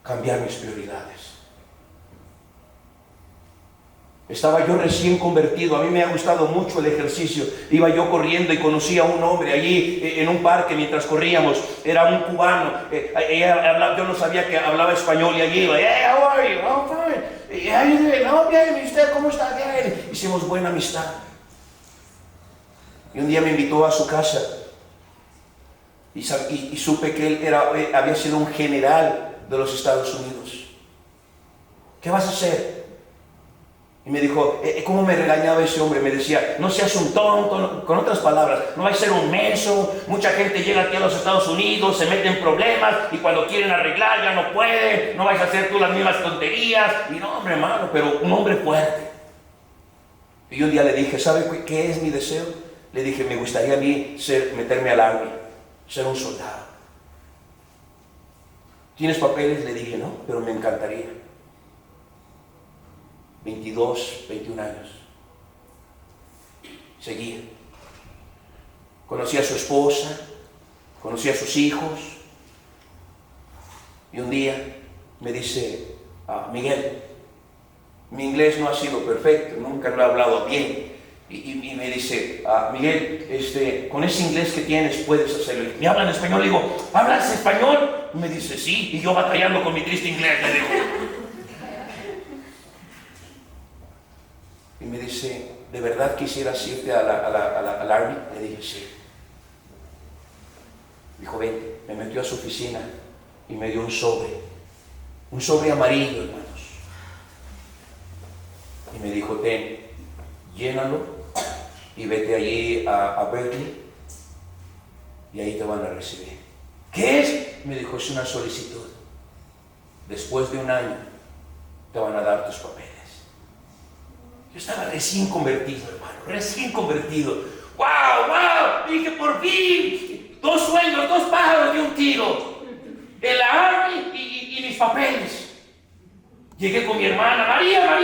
Cambiar mis prioridades. Estaba yo recién convertido, a mí me ha gustado mucho el ejercicio. Iba yo corriendo y conocí a un hombre allí en un parque mientras corríamos. Era un cubano. Yo no sabía que hablaba español y allí iba, hey, how are you? I'm fine. How you doing? No, bien, ¿y usted cómo está? Bien. Hicimos buena amistad. Y un día me invitó a su casa y supe que él había sido un general de los Estados Unidos. ¿Qué vas a hacer? Y me dijo, ¿cómo me regañaba ese hombre? Me decía, no seas un tonto, con otras palabras, no vais a ser un menso. Mucha gente llega aquí a los Estados Unidos, se mete en problemas y cuando quieren arreglar ya no pueden, no vais a hacer tú las mismas tonterías. Y no, hombre, hermano, pero un hombre fuerte. Y un día le dije, ¿sabe qué es mi deseo? Le dije, me gustaría a mí meterme al Army, ser un soldado. ¿Tienes papeles? Le dije, no, pero me encantaría. 22, 21 años. Seguía. Conocí a su esposa, conocí a sus hijos. Y un día me dice, Miguel, mi inglés no ha sido perfecto, nunca lo he hablado bien. Y me dice, Miguel, con ese inglés que tienes puedes hacerlo. ¿Me hablan español? Le digo, ¿hablas español? Y me dice, sí. Y yo batallando con mi triste inglés, le digo. Y me dice, ¿de verdad quisieras irte al Army? Le dije, sí. Dijo, vente. Me metió a su oficina y me dio un sobre amarillo, hermanos. Y me dijo, ten, llénalo y vete allí a Berkeley y ahí te van a recibir. ¿Qué es? Me dijo, es una solicitud. Después de un año te van a dar tus papeles. Yo estaba recién convertido, hermano, recién convertido. ¡Wow, wow! Dije, por fin, 2 sueños, 2 pájaros de un tiro. El Army y mis papeles. Llegué con mi hermana, María,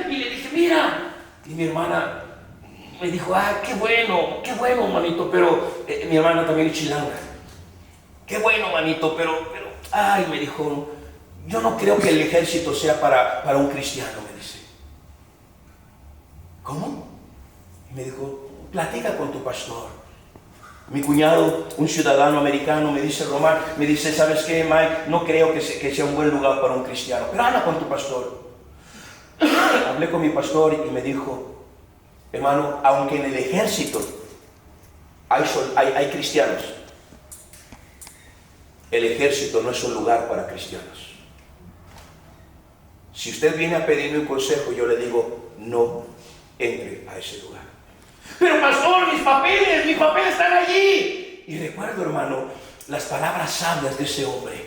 y le dije, mira. Y mi hermana me dijo, qué bueno, manito, pero mi hermana también es chilanga. Qué bueno, manito, pero, me dijo, yo no creo que el ejército sea para un cristiano, me dice. ¿Cómo? Y me dijo, platica con tu pastor. Mi cuñado, un ciudadano americano, me dice, Román, me dice, ¿sabes qué, Mike? No creo que sea un buen lugar para un cristiano, pero habla con tu pastor. Hablé con mi pastor y me dijo, hermano, aunque en el ejército hay cristianos, el ejército no es un lugar para cristianos. Si usted viene a pedirme un consejo, yo le digo, no entre a ese lugar. Pero pastor, mis papeles están allí. Y recuerdo, hermano, las palabras sabias de ese hombre.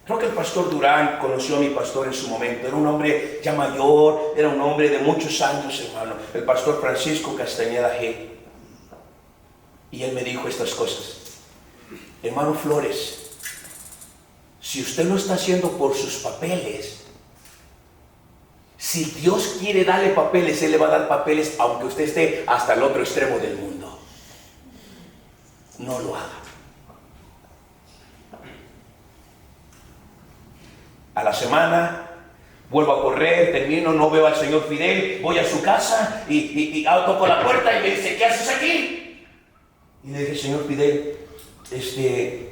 Creo que el pastor Durán conoció a mi pastor en su momento. Era un hombre ya mayor, era un hombre de muchos años, hermano. El pastor Francisco Castañeda G. Y él me dijo estas cosas. Hermano Flores, si usted lo está haciendo por sus papeles, si Dios quiere darle papeles, Él le va a dar papeles aunque usted esté hasta el otro extremo del mundo. No lo haga. A la semana vuelvo a correr, termino, no veo al señor Fidel, voy a su casa y toco la puerta y me dice, ¿qué haces aquí? Y le dije, señor Fidel,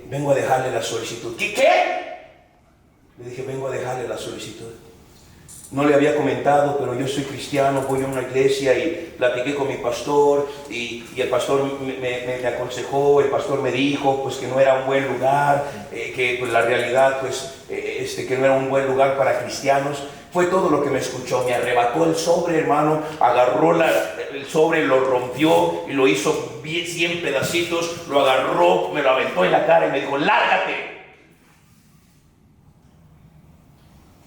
vengo a dejarle la solicitud. ¿Qué? Le dije, vengo a dejarle la solicitud. No le había comentado, pero yo soy cristiano, voy a una iglesia y platiqué con mi pastor y el pastor me aconsejó, el pastor me dijo pues que no era un buen lugar, que pues la realidad pues que no era un buen lugar para cristianos. Fue todo lo que me escuchó, me arrebató el sobre, hermano, agarró el sobre, lo rompió y lo hizo 100 pedacitos, lo agarró, me lo aventó en la cara y me dijo, lárgate.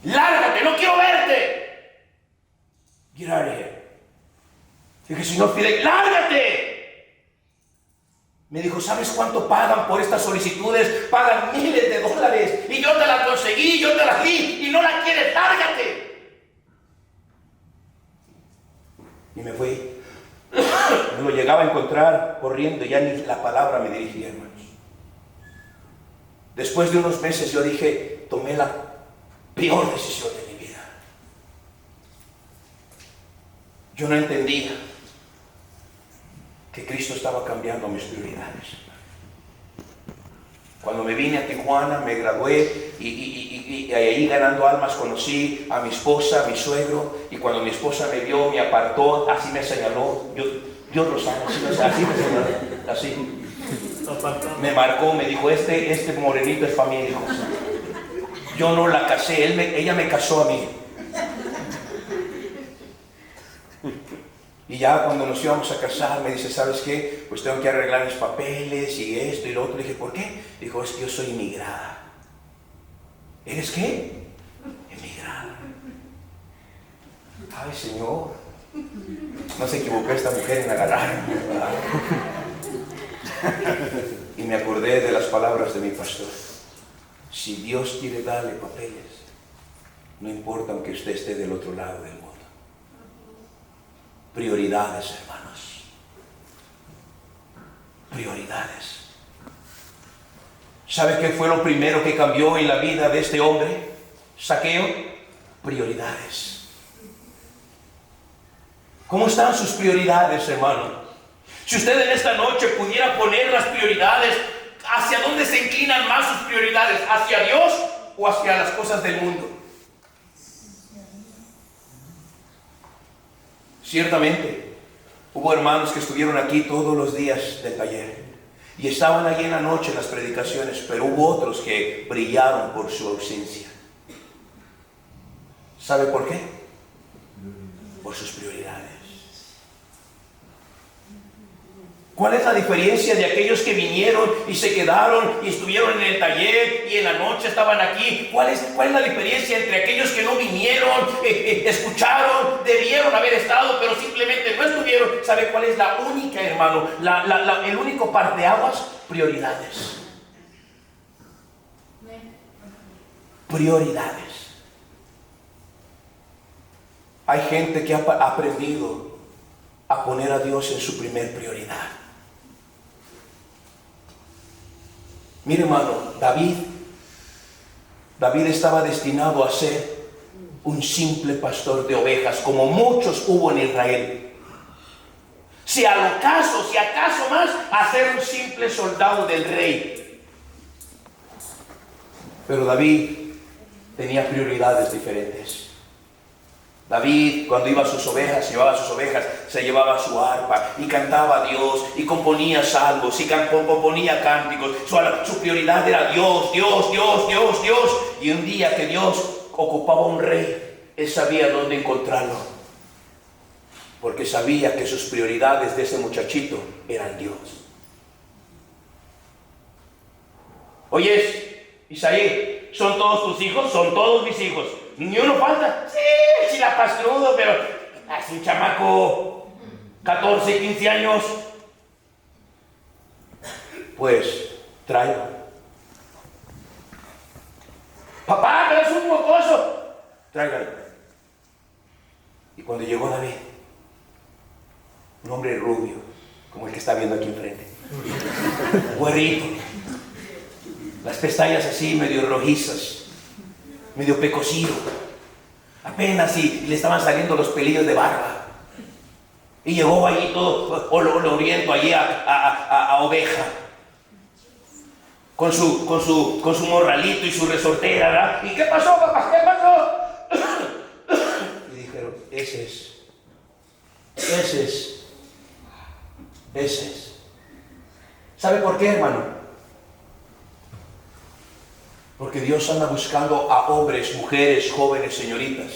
Lárgate, no quiero verte. Get out of here. Dije, señor Fidel, lárgate. Me dijo, ¿sabes cuánto pagan por estas solicitudes? Pagan miles de dólares. Y yo te la conseguí, yo te la di. Y no la quieres, lárgate. Y me fui. Me lo llegaba a encontrar corriendo. Ya ni la palabra me dirigía, hermanos. Después de unos meses yo dije, tomé la peor decisión de mi vida. Yo no entendía que Cristo estaba cambiando mis prioridades. Cuando me vine a Tijuana, me gradué y ahí ganando almas conocí a mi esposa, a mi suegro, y cuando mi esposa me vio, me apartó, así me señaló, Dios lo sabe, así me señaló, así. Me marcó, me dijo, este morenito es para mí, hijo. Yo no la casé, ella me casó a mí. Y ya cuando nos íbamos a casar, me dice, ¿sabes qué? Pues tengo que arreglar mis papeles y esto y lo otro. Le dije, ¿por qué? Dijo, es que yo soy inmigrada. ¿Eres qué? Inmigrada. Ay, Señor, no se equivocó esta mujer en agarrarme, ¿verdad? Y me acordé de las palabras de mi pastor. Si Dios quiere darle papeles, no importa aunque usted esté del otro lado del mundo. Prioridades, hermanos. Prioridades. ¿Sabe qué fue lo primero que cambió en la vida de este hombre, Zaqueo? Prioridades. ¿Cómo están sus prioridades, hermano? Si usted en esta noche pudiera poner las prioridades, ¿hacia dónde se inclinan más sus prioridades? ¿Hacia Dios o hacia las cosas del mundo? Ciertamente, hubo hermanos que estuvieron aquí todos los días del taller y estaban allí en la noche en las predicaciones, pero hubo otros que brillaron por su ausencia. ¿Sabe por qué? Por sus prioridades. ¿Cuál es la diferencia de aquellos que vinieron y se quedaron y estuvieron en el taller y en la noche estaban aquí? ¿Cuál es la diferencia entre aquellos que no vinieron, escucharon, debieron haber estado, pero simplemente no estuvieron? ¿Sabe cuál es la única, hermano? El único parteaguas: prioridades. Prioridades. Hay gente que ha aprendido a poner a Dios en su primer prioridad. Mire, hermano, David estaba destinado a ser un simple pastor de ovejas, como muchos hubo en Israel. Si acaso más, a ser un simple soldado del rey. Pero David tenía prioridades diferentes. David, cuando iba a sus ovejas, se llevaba su arpa y cantaba a Dios y componía salmos y componía cánticos. Su prioridad era Dios, Dios, Dios, Dios, Dios. Y un día que Dios ocupaba un rey, él sabía dónde encontrarlo, porque sabía que sus prioridades de ese muchachito eran Dios. Oyes, Isaí, ¿son todos tus hijos? Son todos mis hijos. Ni uno falta. Sí, la pastrudo, pero es un chamaco, 14, 15 años. Pues, tráelo. Papá, pero es un mocoso. Tráigalo. Y cuando llegó David, un hombre rubio, como el que está viendo aquí enfrente, güerito, las pestañas así, medio rojizas, medio pecosito, apenas y le estaban saliendo los pelillos de barba, y llegó allí todo oloriento allí a oveja, con su morralito y su resortera, ¿verdad? ¿Y qué pasó, papá? ¿Qué pasó? Y dijeron, ese es. ¿Sabe por qué, hermano? Porque Dios anda buscando a hombres, mujeres, jóvenes, señoritas,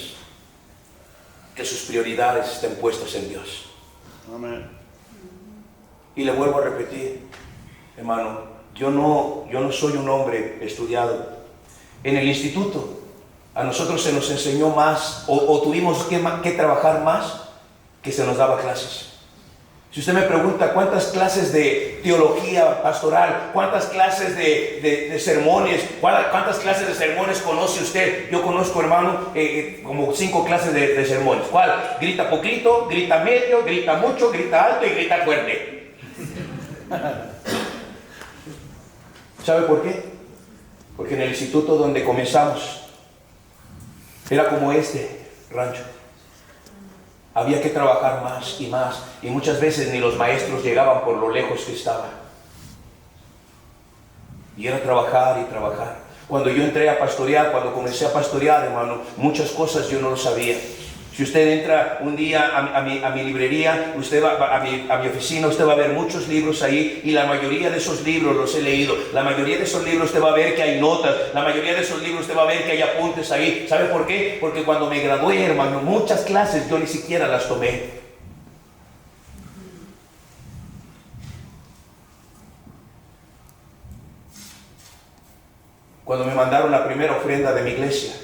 que sus prioridades estén puestas en Dios. Amén. Y le vuelvo a repetir, hermano, yo no soy un hombre estudiado. En el instituto a nosotros se nos enseñó más, o tuvimos que trabajar más que se nos daba clases. Si usted me pregunta cuántas clases de teología pastoral, cuántas clases de sermones, cuántas clases de sermones conoce usted, yo conozco, hermano, como 5 clases de sermones. ¿Cuál? Grita poquito, grita medio, grita mucho, grita alto y grita fuerte. ¿Sabe por qué? Porque en el instituto donde comenzamos era como este rancho. Había que trabajar más y muchas veces ni los maestros llegaban por lo lejos que estaban. Y era trabajar y trabajar. Cuando yo entré a pastorear, cuando comencé a pastorear, hermano, muchas cosas yo no lo sabía. Si usted entra un día a mi librería, usted va a mi oficina, usted va a ver muchos libros ahí, y la mayoría de esos libros los he leído. La mayoría de esos libros usted va a ver que hay notas, la mayoría de esos libros usted va a ver que hay apuntes ahí. ¿Sabe por qué? Porque cuando me gradué, hermano, muchas clases yo ni siquiera las tomé. Cuando me mandaron la primera ofrenda de mi iglesia,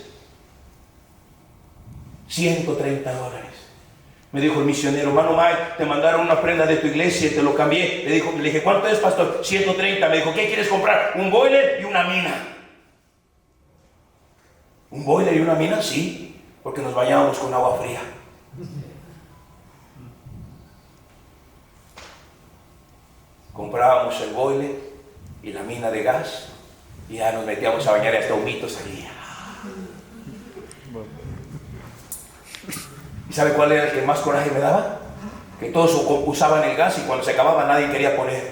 $130. Me dijo el misionero, hermano Mike, te mandaron una ofrenda de tu iglesia y te lo cambié. Le dije, ¿cuánto es, pastor? 130. Me dijo, ¿qué quieres comprar? Un boiler y una mina. ¿Un boiler y una mina? Sí, porque nos bañábamos con agua fría. Comprábamos el boiler y la mina de gas y ya nos metíamos a bañar y hasta humitos salía. ¿Y sabe cuál era el que más coraje me daba? Que todos usaban el gas y cuando se acababa nadie quería poner.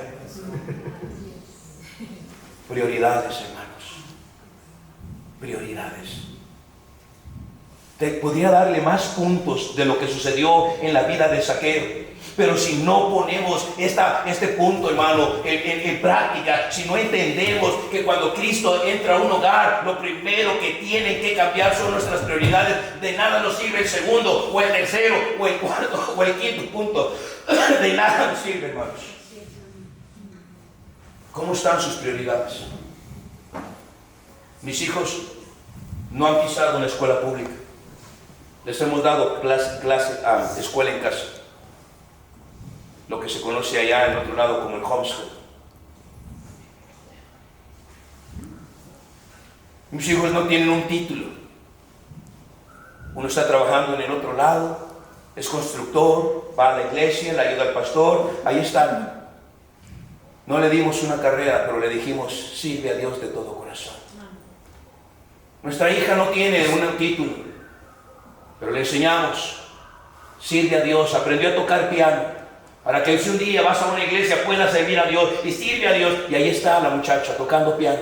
Prioridades, hermanos. Prioridades. Te podría darle más puntos de lo que sucedió en la vida de Zaqueo. Pero si no ponemos este punto, hermano, en práctica, si no entendemos que cuando Cristo entra a un hogar, lo primero que tiene que cambiar son nuestras prioridades. De nada nos sirve el segundo, o el tercero, o el cuarto, o el quinto punto. De nada nos sirve, hermanos. ¿Cómo están sus prioridades? Mis hijos no han pisado una escuela pública. Les hemos dado escuela en casa, lo que se conoce allá en otro lado como el homeschool. Mis hijos no tienen un título. Uno está trabajando en el otro lado, es constructor, va a la iglesia, le ayuda al pastor, ahí están. No le dimos una carrera, pero le dijimos, sirve a Dios de todo corazón. Nuestra hija no tiene un título, pero le enseñamos, sirve a Dios, aprendió a tocar piano, para que si un día vas a una iglesia puedas servir a Dios y sirve a Dios. Y ahí está la muchacha tocando piano.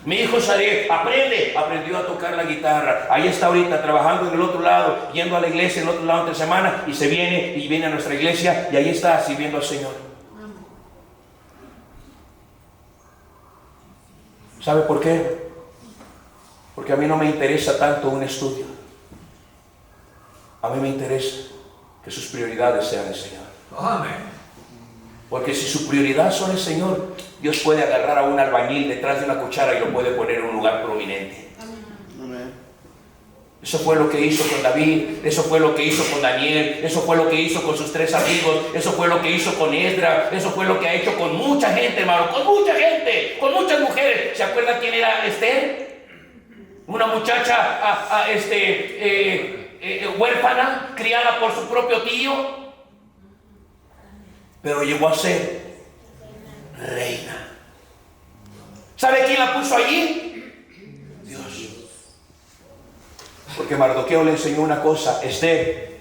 Mi hijo Saré aprendió a tocar la guitarra. Ahí está ahorita trabajando en el otro lado, yendo a la iglesia en el otro lado entre semana, y viene a nuestra iglesia y ahí está sirviendo al Señor. ¿Sabe por qué? Porque a mí no me interesa tanto un estudio. A mí me interesa que sus prioridades sean el Señor. Amén. Porque si su prioridad son el Señor, Dios puede agarrar a un albañil detrás de una cuchara y lo puede poner en un lugar prominente. Amén. Eso fue lo que hizo con David, eso fue lo que hizo con Daniel, eso fue lo que hizo con sus 3 amigos, eso fue lo que hizo con Esdras, eso fue lo que ha hecho con mucha gente, hermano, con mucha gente, con muchas mujeres. ¿Se acuerdan quién era Esther? Una muchacha huérfana, criada por su propio tío, pero llegó a ser reina. ¿Sabe quién la puso allí? Dios. Porque Mardoqueo le enseñó una cosa: Esther,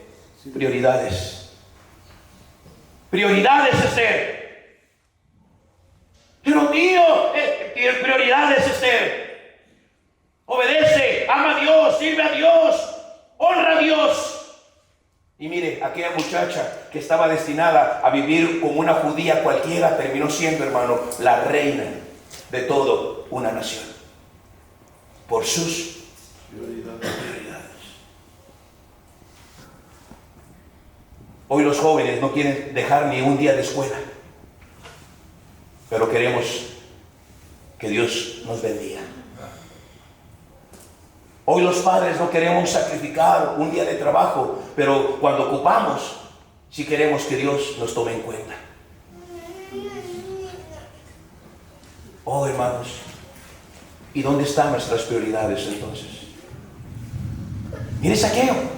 prioridades. Prioridades, Esther. Pero tío, prioridades, Esther. Obedece, ama a Dios, sirve a Dios, honra a Dios. Y mire, aquella muchacha que estaba destinada a vivir como una judía cualquiera, terminó siendo, hermano, la reina de toda una nación. Por sus prioridades. Hoy los jóvenes no quieren dejar ni un día de escuela, pero queremos que Dios nos bendiga. Hoy los padres no queremos sacrificar un día de trabajo, pero cuando ocupamos, sí queremos que Dios nos tome en cuenta. Oh, hermanos, ¿y dónde están nuestras prioridades entonces? Mire Zaqueo.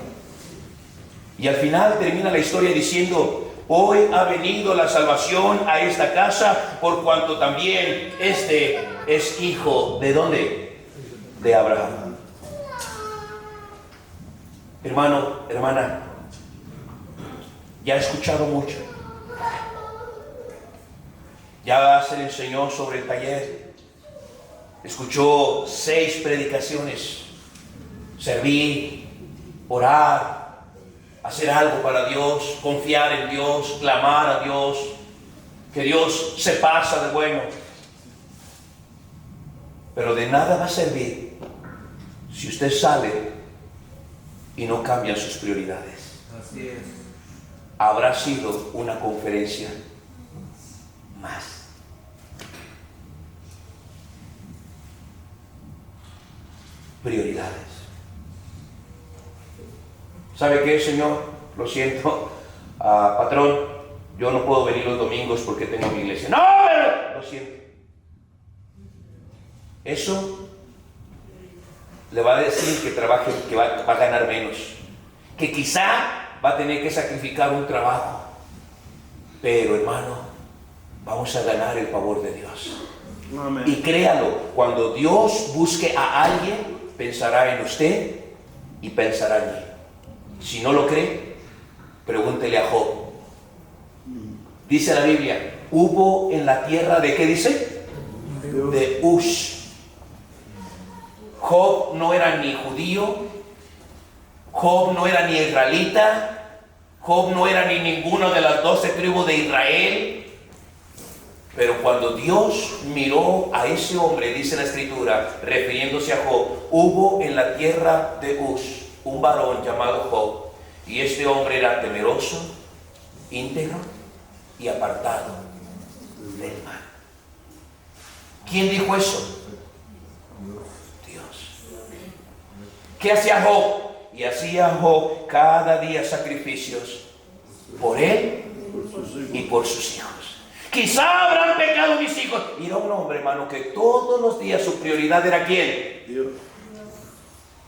Y al final termina la historia diciendo: hoy ha venido la salvación a esta casa, por cuanto también este es hijo ¿de dónde? De Abraham. Hermano, hermana, ya he escuchado mucho. Ya se le enseñó sobre el taller. Escuchó 6 predicaciones. Servir, orar, hacer algo para Dios, confiar en Dios, clamar a Dios, que Dios se pasa de bueno. Pero de nada va a servir si usted sale y no cambia sus prioridades. Así es. Habrá sido una conferencia más. Prioridades. ¿Sabe qué, Señor? Lo siento, patrón, yo no puedo venir los domingos porque tengo mi iglesia. ¡No! Lo siento. Eso le va a decir que trabaje, que va a ganar menos, que quizá va a tener que sacrificar un trabajo, pero hermano, vamos a ganar el favor de Dios. Amén. Y créalo, cuando Dios busque a alguien, pensará en usted y pensará en mí. Si no lo cree, pregúntele a Job. Dice la Biblia, hubo en la tierra de, ¿qué dice? De Uz. Job no era ni judío, Job no era ni israelita, Job no era ni ninguna de las 12 tribus de Israel. Pero cuando Dios miró a ese hombre, dice la Escritura, refiriéndose a Job, hubo en la tierra de Uz un varón llamado Job, y este hombre era temeroso, íntegro y apartado del mal. ¿Quién dijo eso? ¿Qué hacía Job? Y hacía Job cada día sacrificios por él y por sus hijos. Quizá habrán pecado mis hijos. Y era un hombre, hermano, que todos los días su prioridad era ¿quién? Dios.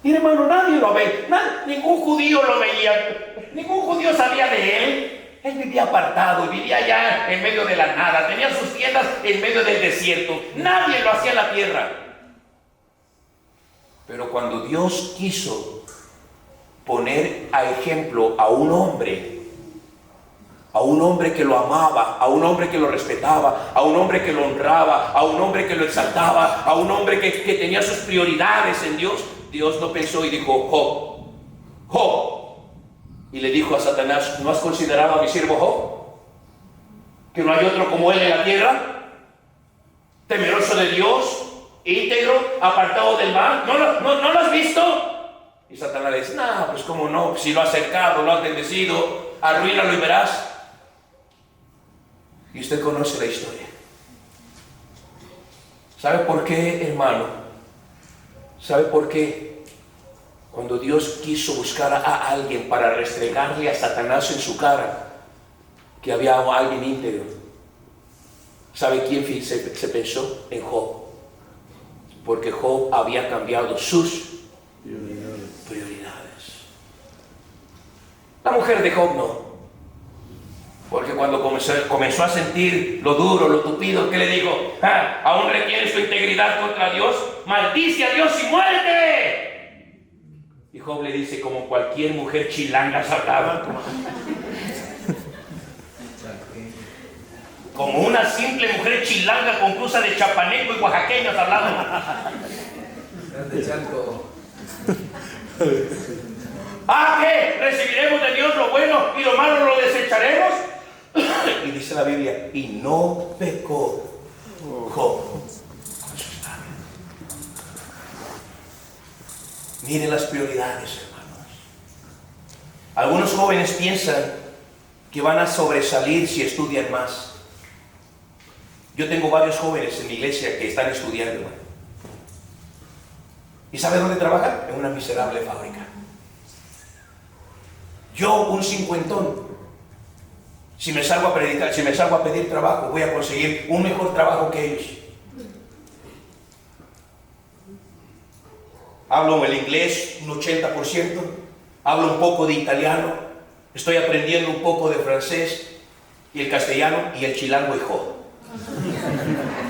Mira, hermano, nadie lo ve. Ningún judío lo veía. Ningún judío sabía de él. Él vivía apartado, vivía allá en medio de la nada. Tenía sus tiendas en medio del desierto. Nadie lo hacía en la tierra. Pero cuando Dios quiso poner a ejemplo a un hombre que lo amaba, a un hombre que lo respetaba, a un hombre que lo honraba, a un hombre que lo exaltaba, a un hombre que tenía sus prioridades en Dios, Dios no pensó y dijo, Job, Job. Y le dijo a Satanás, ¿no has considerado a mi siervo Job? ¿Que no hay otro como él en la tierra? Temeroso de Dios, íntegro, apartado del mal. ¿No lo has visto? Y Satanás le dice, no, pues cómo no, si lo has acercado, lo has bendecido, arruínalo y verás. Y usted conoce la historia. ¿Sabe por qué, hermano? ¿Sabe por qué? Cuando Dios quiso buscar a alguien para restregarle a Satanás en su cara que había alguien íntegro, ¿sabe quién se pensó? En Job. Porque Job había cambiado sus prioridades. La mujer de Job no. Porque cuando comenzó a sentir lo duro, lo tupido, ¿qué le dijo? ¿Aún retiene su integridad contra Dios? ¡Maldice a Dios y muérete! Y Job le dice, como cualquier mujer chilanga se hablaba. Como una simple mujer chilanga con cruza de chapaneco y oaxaqueños hablando. ¿Qué? ¿Recibiremos de Dios lo bueno y lo malo lo desecharemos? Y dice la Biblia, y no pecó Job con sus labios. Miren las prioridades, hermanos. Algunos jóvenes piensan que van a sobresalir si estudian más. Yo tengo varios jóvenes en mi iglesia que están estudiando, hermano. ¿Y sabe dónde trabajan? En una miserable fábrica. Yo, un cincuentón, si me salgo a predicar, si me salgo a pedir trabajo, voy a conseguir un mejor trabajo que ellos. Hablo el inglés un 80%, hablo un poco de italiano, estoy aprendiendo un poco de francés y el castellano y el chilango, hijo.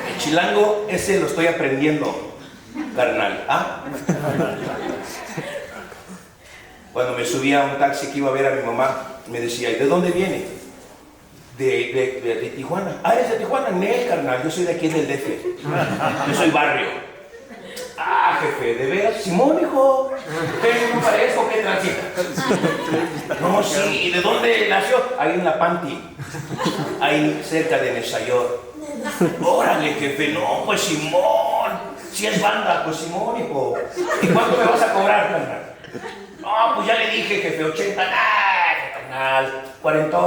El chilango ese lo estoy aprendiendo, carnal. Cuando me subía a un taxi que iba a ver a mi mamá, me decía, ¿y de dónde viene? De Tijuana. ¿Eres de Tijuana? No, carnal, yo soy de aquí del DF. Yo soy barrio. Ah, jefe, ¿de veras? Simón, hijo. ¿Qué no parezco? ¿Qué transita? No, sí. ¿Y de dónde nació? Ahí en la Panti. Ahí cerca de Nesayor. Órale, jefe. No, pues Simón. Si es banda, pues Simón, hijo. ¿Y cuánto me vas a cobrar, carnal? No, pues ya le dije, jefe, 80. ¡Ah, carnal! 40.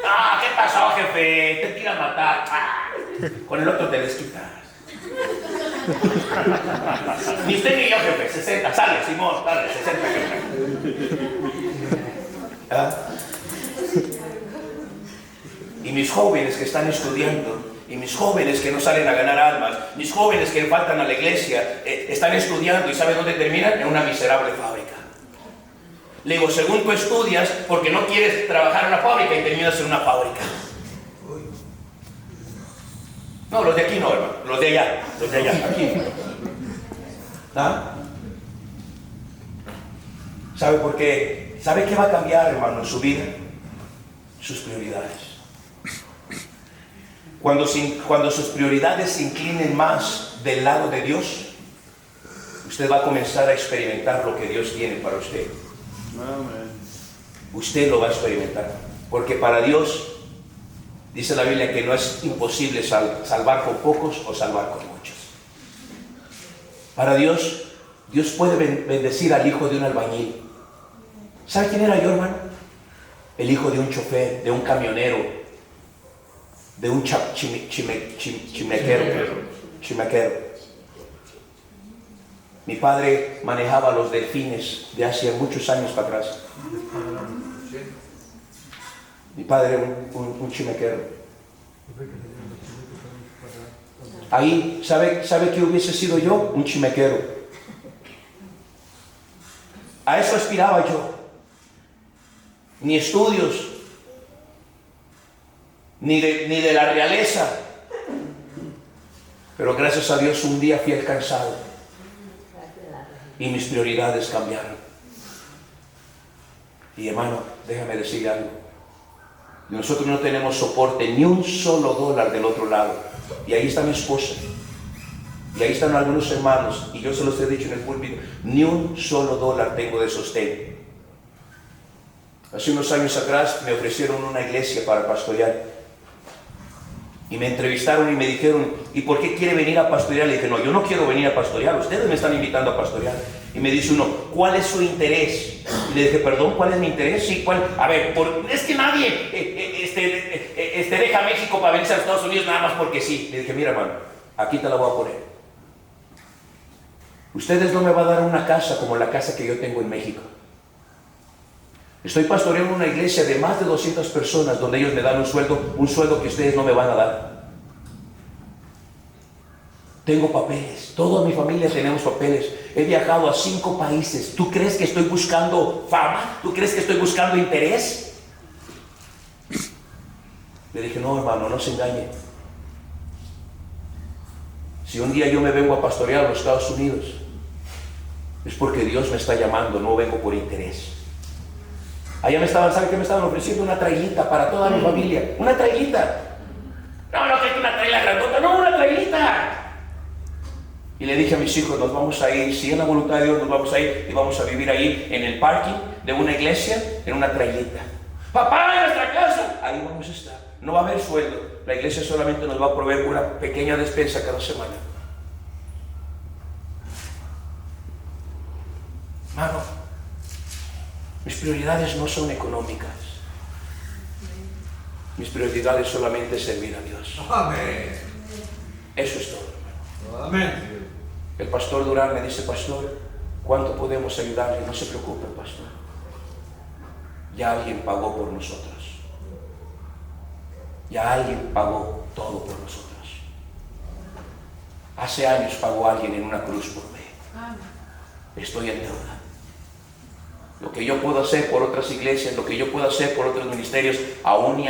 Ah, ¿qué pasó, jefe? Te quiero matar. Ah, con el otro te desquitas. Ni usted ni yo, jefe. 60. Sale, Simón, sale, 60, jefe. ¿Ah? Y mis jóvenes que están estudiando, y mis jóvenes que no salen a ganar almas, mis jóvenes que faltan a la iglesia, están estudiando y ¿saben dónde terminan? En una miserable fábrica. Le digo, según tú estudias, porque no quieres trabajar en una fábrica y terminas en una fábrica. No, los de aquí no, hermano, los de allá, aquí. ¿Ah? ¿Sabe por qué? ¿Sabe qué va a cambiar, hermano, en su vida? Sus prioridades. Cuando sus prioridades se inclinen más del lado de Dios, usted va a comenzar a experimentar lo que Dios tiene para usted. Amén. Usted lo va a experimentar. Porque para Dios, dice la Biblia que no es imposible salvar con pocos o salvar con muchos. Para Dios, Dios puede bendecir al hijo de un albañil. ¿Sabe quién era yo, hermano? El hijo de un chofer, de un camionero, de un chimequero. Mi padre manejaba los delfines de hace muchos años para atrás. Mi padre era un chimequero. Ahí, ¿sabe qué hubiese sido yo? Un chimequero. A eso aspiraba yo. Ni estudios, ni de la realeza. Pero gracias a Dios un día fui alcanzado y mis prioridades cambiaron. Y hermano, déjame decirle algo. Nosotros no tenemos soporte ni un solo dólar del otro lado. Y ahí está mi esposa. Y ahí están algunos hermanos. Y yo se los he dicho en el púlpito. Ni un solo dólar tengo de sostén. Hace unos años atrás me ofrecieron una iglesia para pastorear. Y me entrevistaron y me dijeron, ¿y por qué quiere venir a pastorear? Le dije, no, yo no quiero venir a pastorear, ustedes me están invitando a pastorear. Y me dice uno, ¿cuál es su interés? Y le dije, perdón, ¿cuál es mi interés? Sí, ¿cuál? A ver, es que nadie deja México para venirse a Estados Unidos nada más porque sí. Le dije, mira, hermano, aquí te la voy a poner. Ustedes no me van a dar una casa como la casa que yo tengo en México. Estoy pastoreando una iglesia de más de 200 personas donde ellos me dan un sueldo que ustedes no me van a dar. Tengo papeles, toda mi familia tenemos papeles. He viajado a 5 países. ¿Tú crees que estoy buscando fama? ¿Tú crees que estoy buscando interés? Le dije, no, hermano, no se engañe. Si un día yo me vengo a pastorear a los Estados Unidos, es porque Dios me está llamando, no vengo por interés. Allá ¿sabe qué me estaban ofreciendo? Una trailita para toda mi familia. Una trailita. No, que es una traila grandota. No, una trailita. Y le dije a mis hijos, nos vamos a ir, si es la voluntad de Dios, nos vamos a ir y vamos a vivir ahí en el parking de una iglesia, en una trailita. Papá, en nuestra casa. Ahí vamos a estar. No va a haber sueldo. La iglesia solamente nos va a proveer una pequeña despensa cada semana. Mano, mis prioridades no son económicas. Mis prioridades solamente es servir a Dios. Amén. Eso es todo, hermano. Amén. El pastor Durán me dice, pastor, ¿cuánto podemos ayudarle? No se preocupe, pastor. Ya alguien pagó por nosotros. Ya alguien pagó todo por nosotros. Hace años pagó alguien en una cruz por mí. Estoy en deuda. Lo que yo puedo hacer por otras iglesias, lo que yo puedo hacer por otros ministerios, aún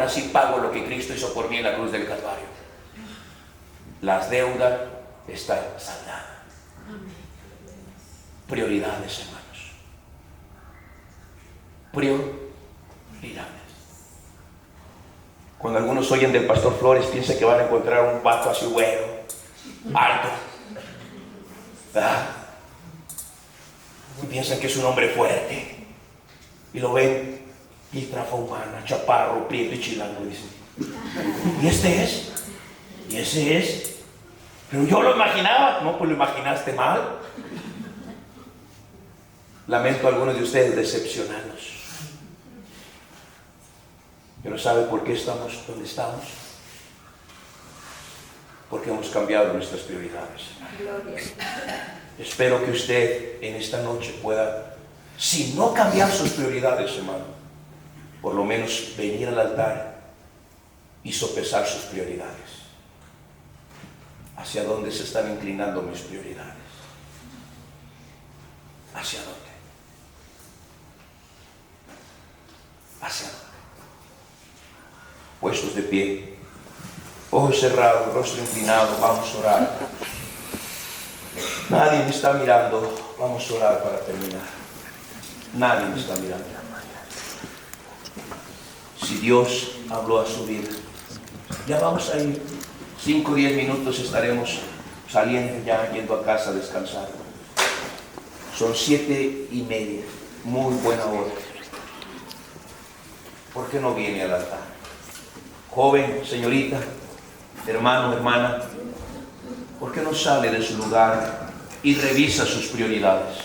así pago lo que Cristo hizo por mí en la cruz del Calvario. Las deudas están saldadas. Prioridades, hermanos. Prioridades. Cuando algunos oyen del pastor Flores, piensan que van a encontrar un vato así güero, alto. ¿verdad? Y piensan que es un hombre fuerte. Y lo ven, piltrafa humana, chaparro, prieto y chilango, dicen. ¿Y este es? ¿Y ese es? Pero yo lo imaginaba. No, pues lo imaginaste mal. Lamento a algunos de ustedes decepcionarlos. Pero ¿sabe por qué estamos donde estamos? Porque hemos cambiado nuestras prioridades. Espero que usted en esta noche pueda, si no cambiar sus prioridades, hermano, por lo menos venir al altar y sopesar sus prioridades. ¿Hacia dónde se están inclinando mis prioridades? ¿Hacia dónde? ¿Hacia dónde? Puestos de pie, ojos cerrados, rostro inclinado, vamos a orar. Nadie me está mirando, vamos a orar para terminar. Nadie me está mirando. Si Dios habló a su vida, ya vamos a ir. 5 o 10 minutos estaremos saliendo ya, yendo a casa a descansar. Son 7:30, muy buena hora. ¿Por qué no viene al altar? Joven, señorita, hermano, hermana, ¿por qué no sale de su lugar y revisa sus prioridades?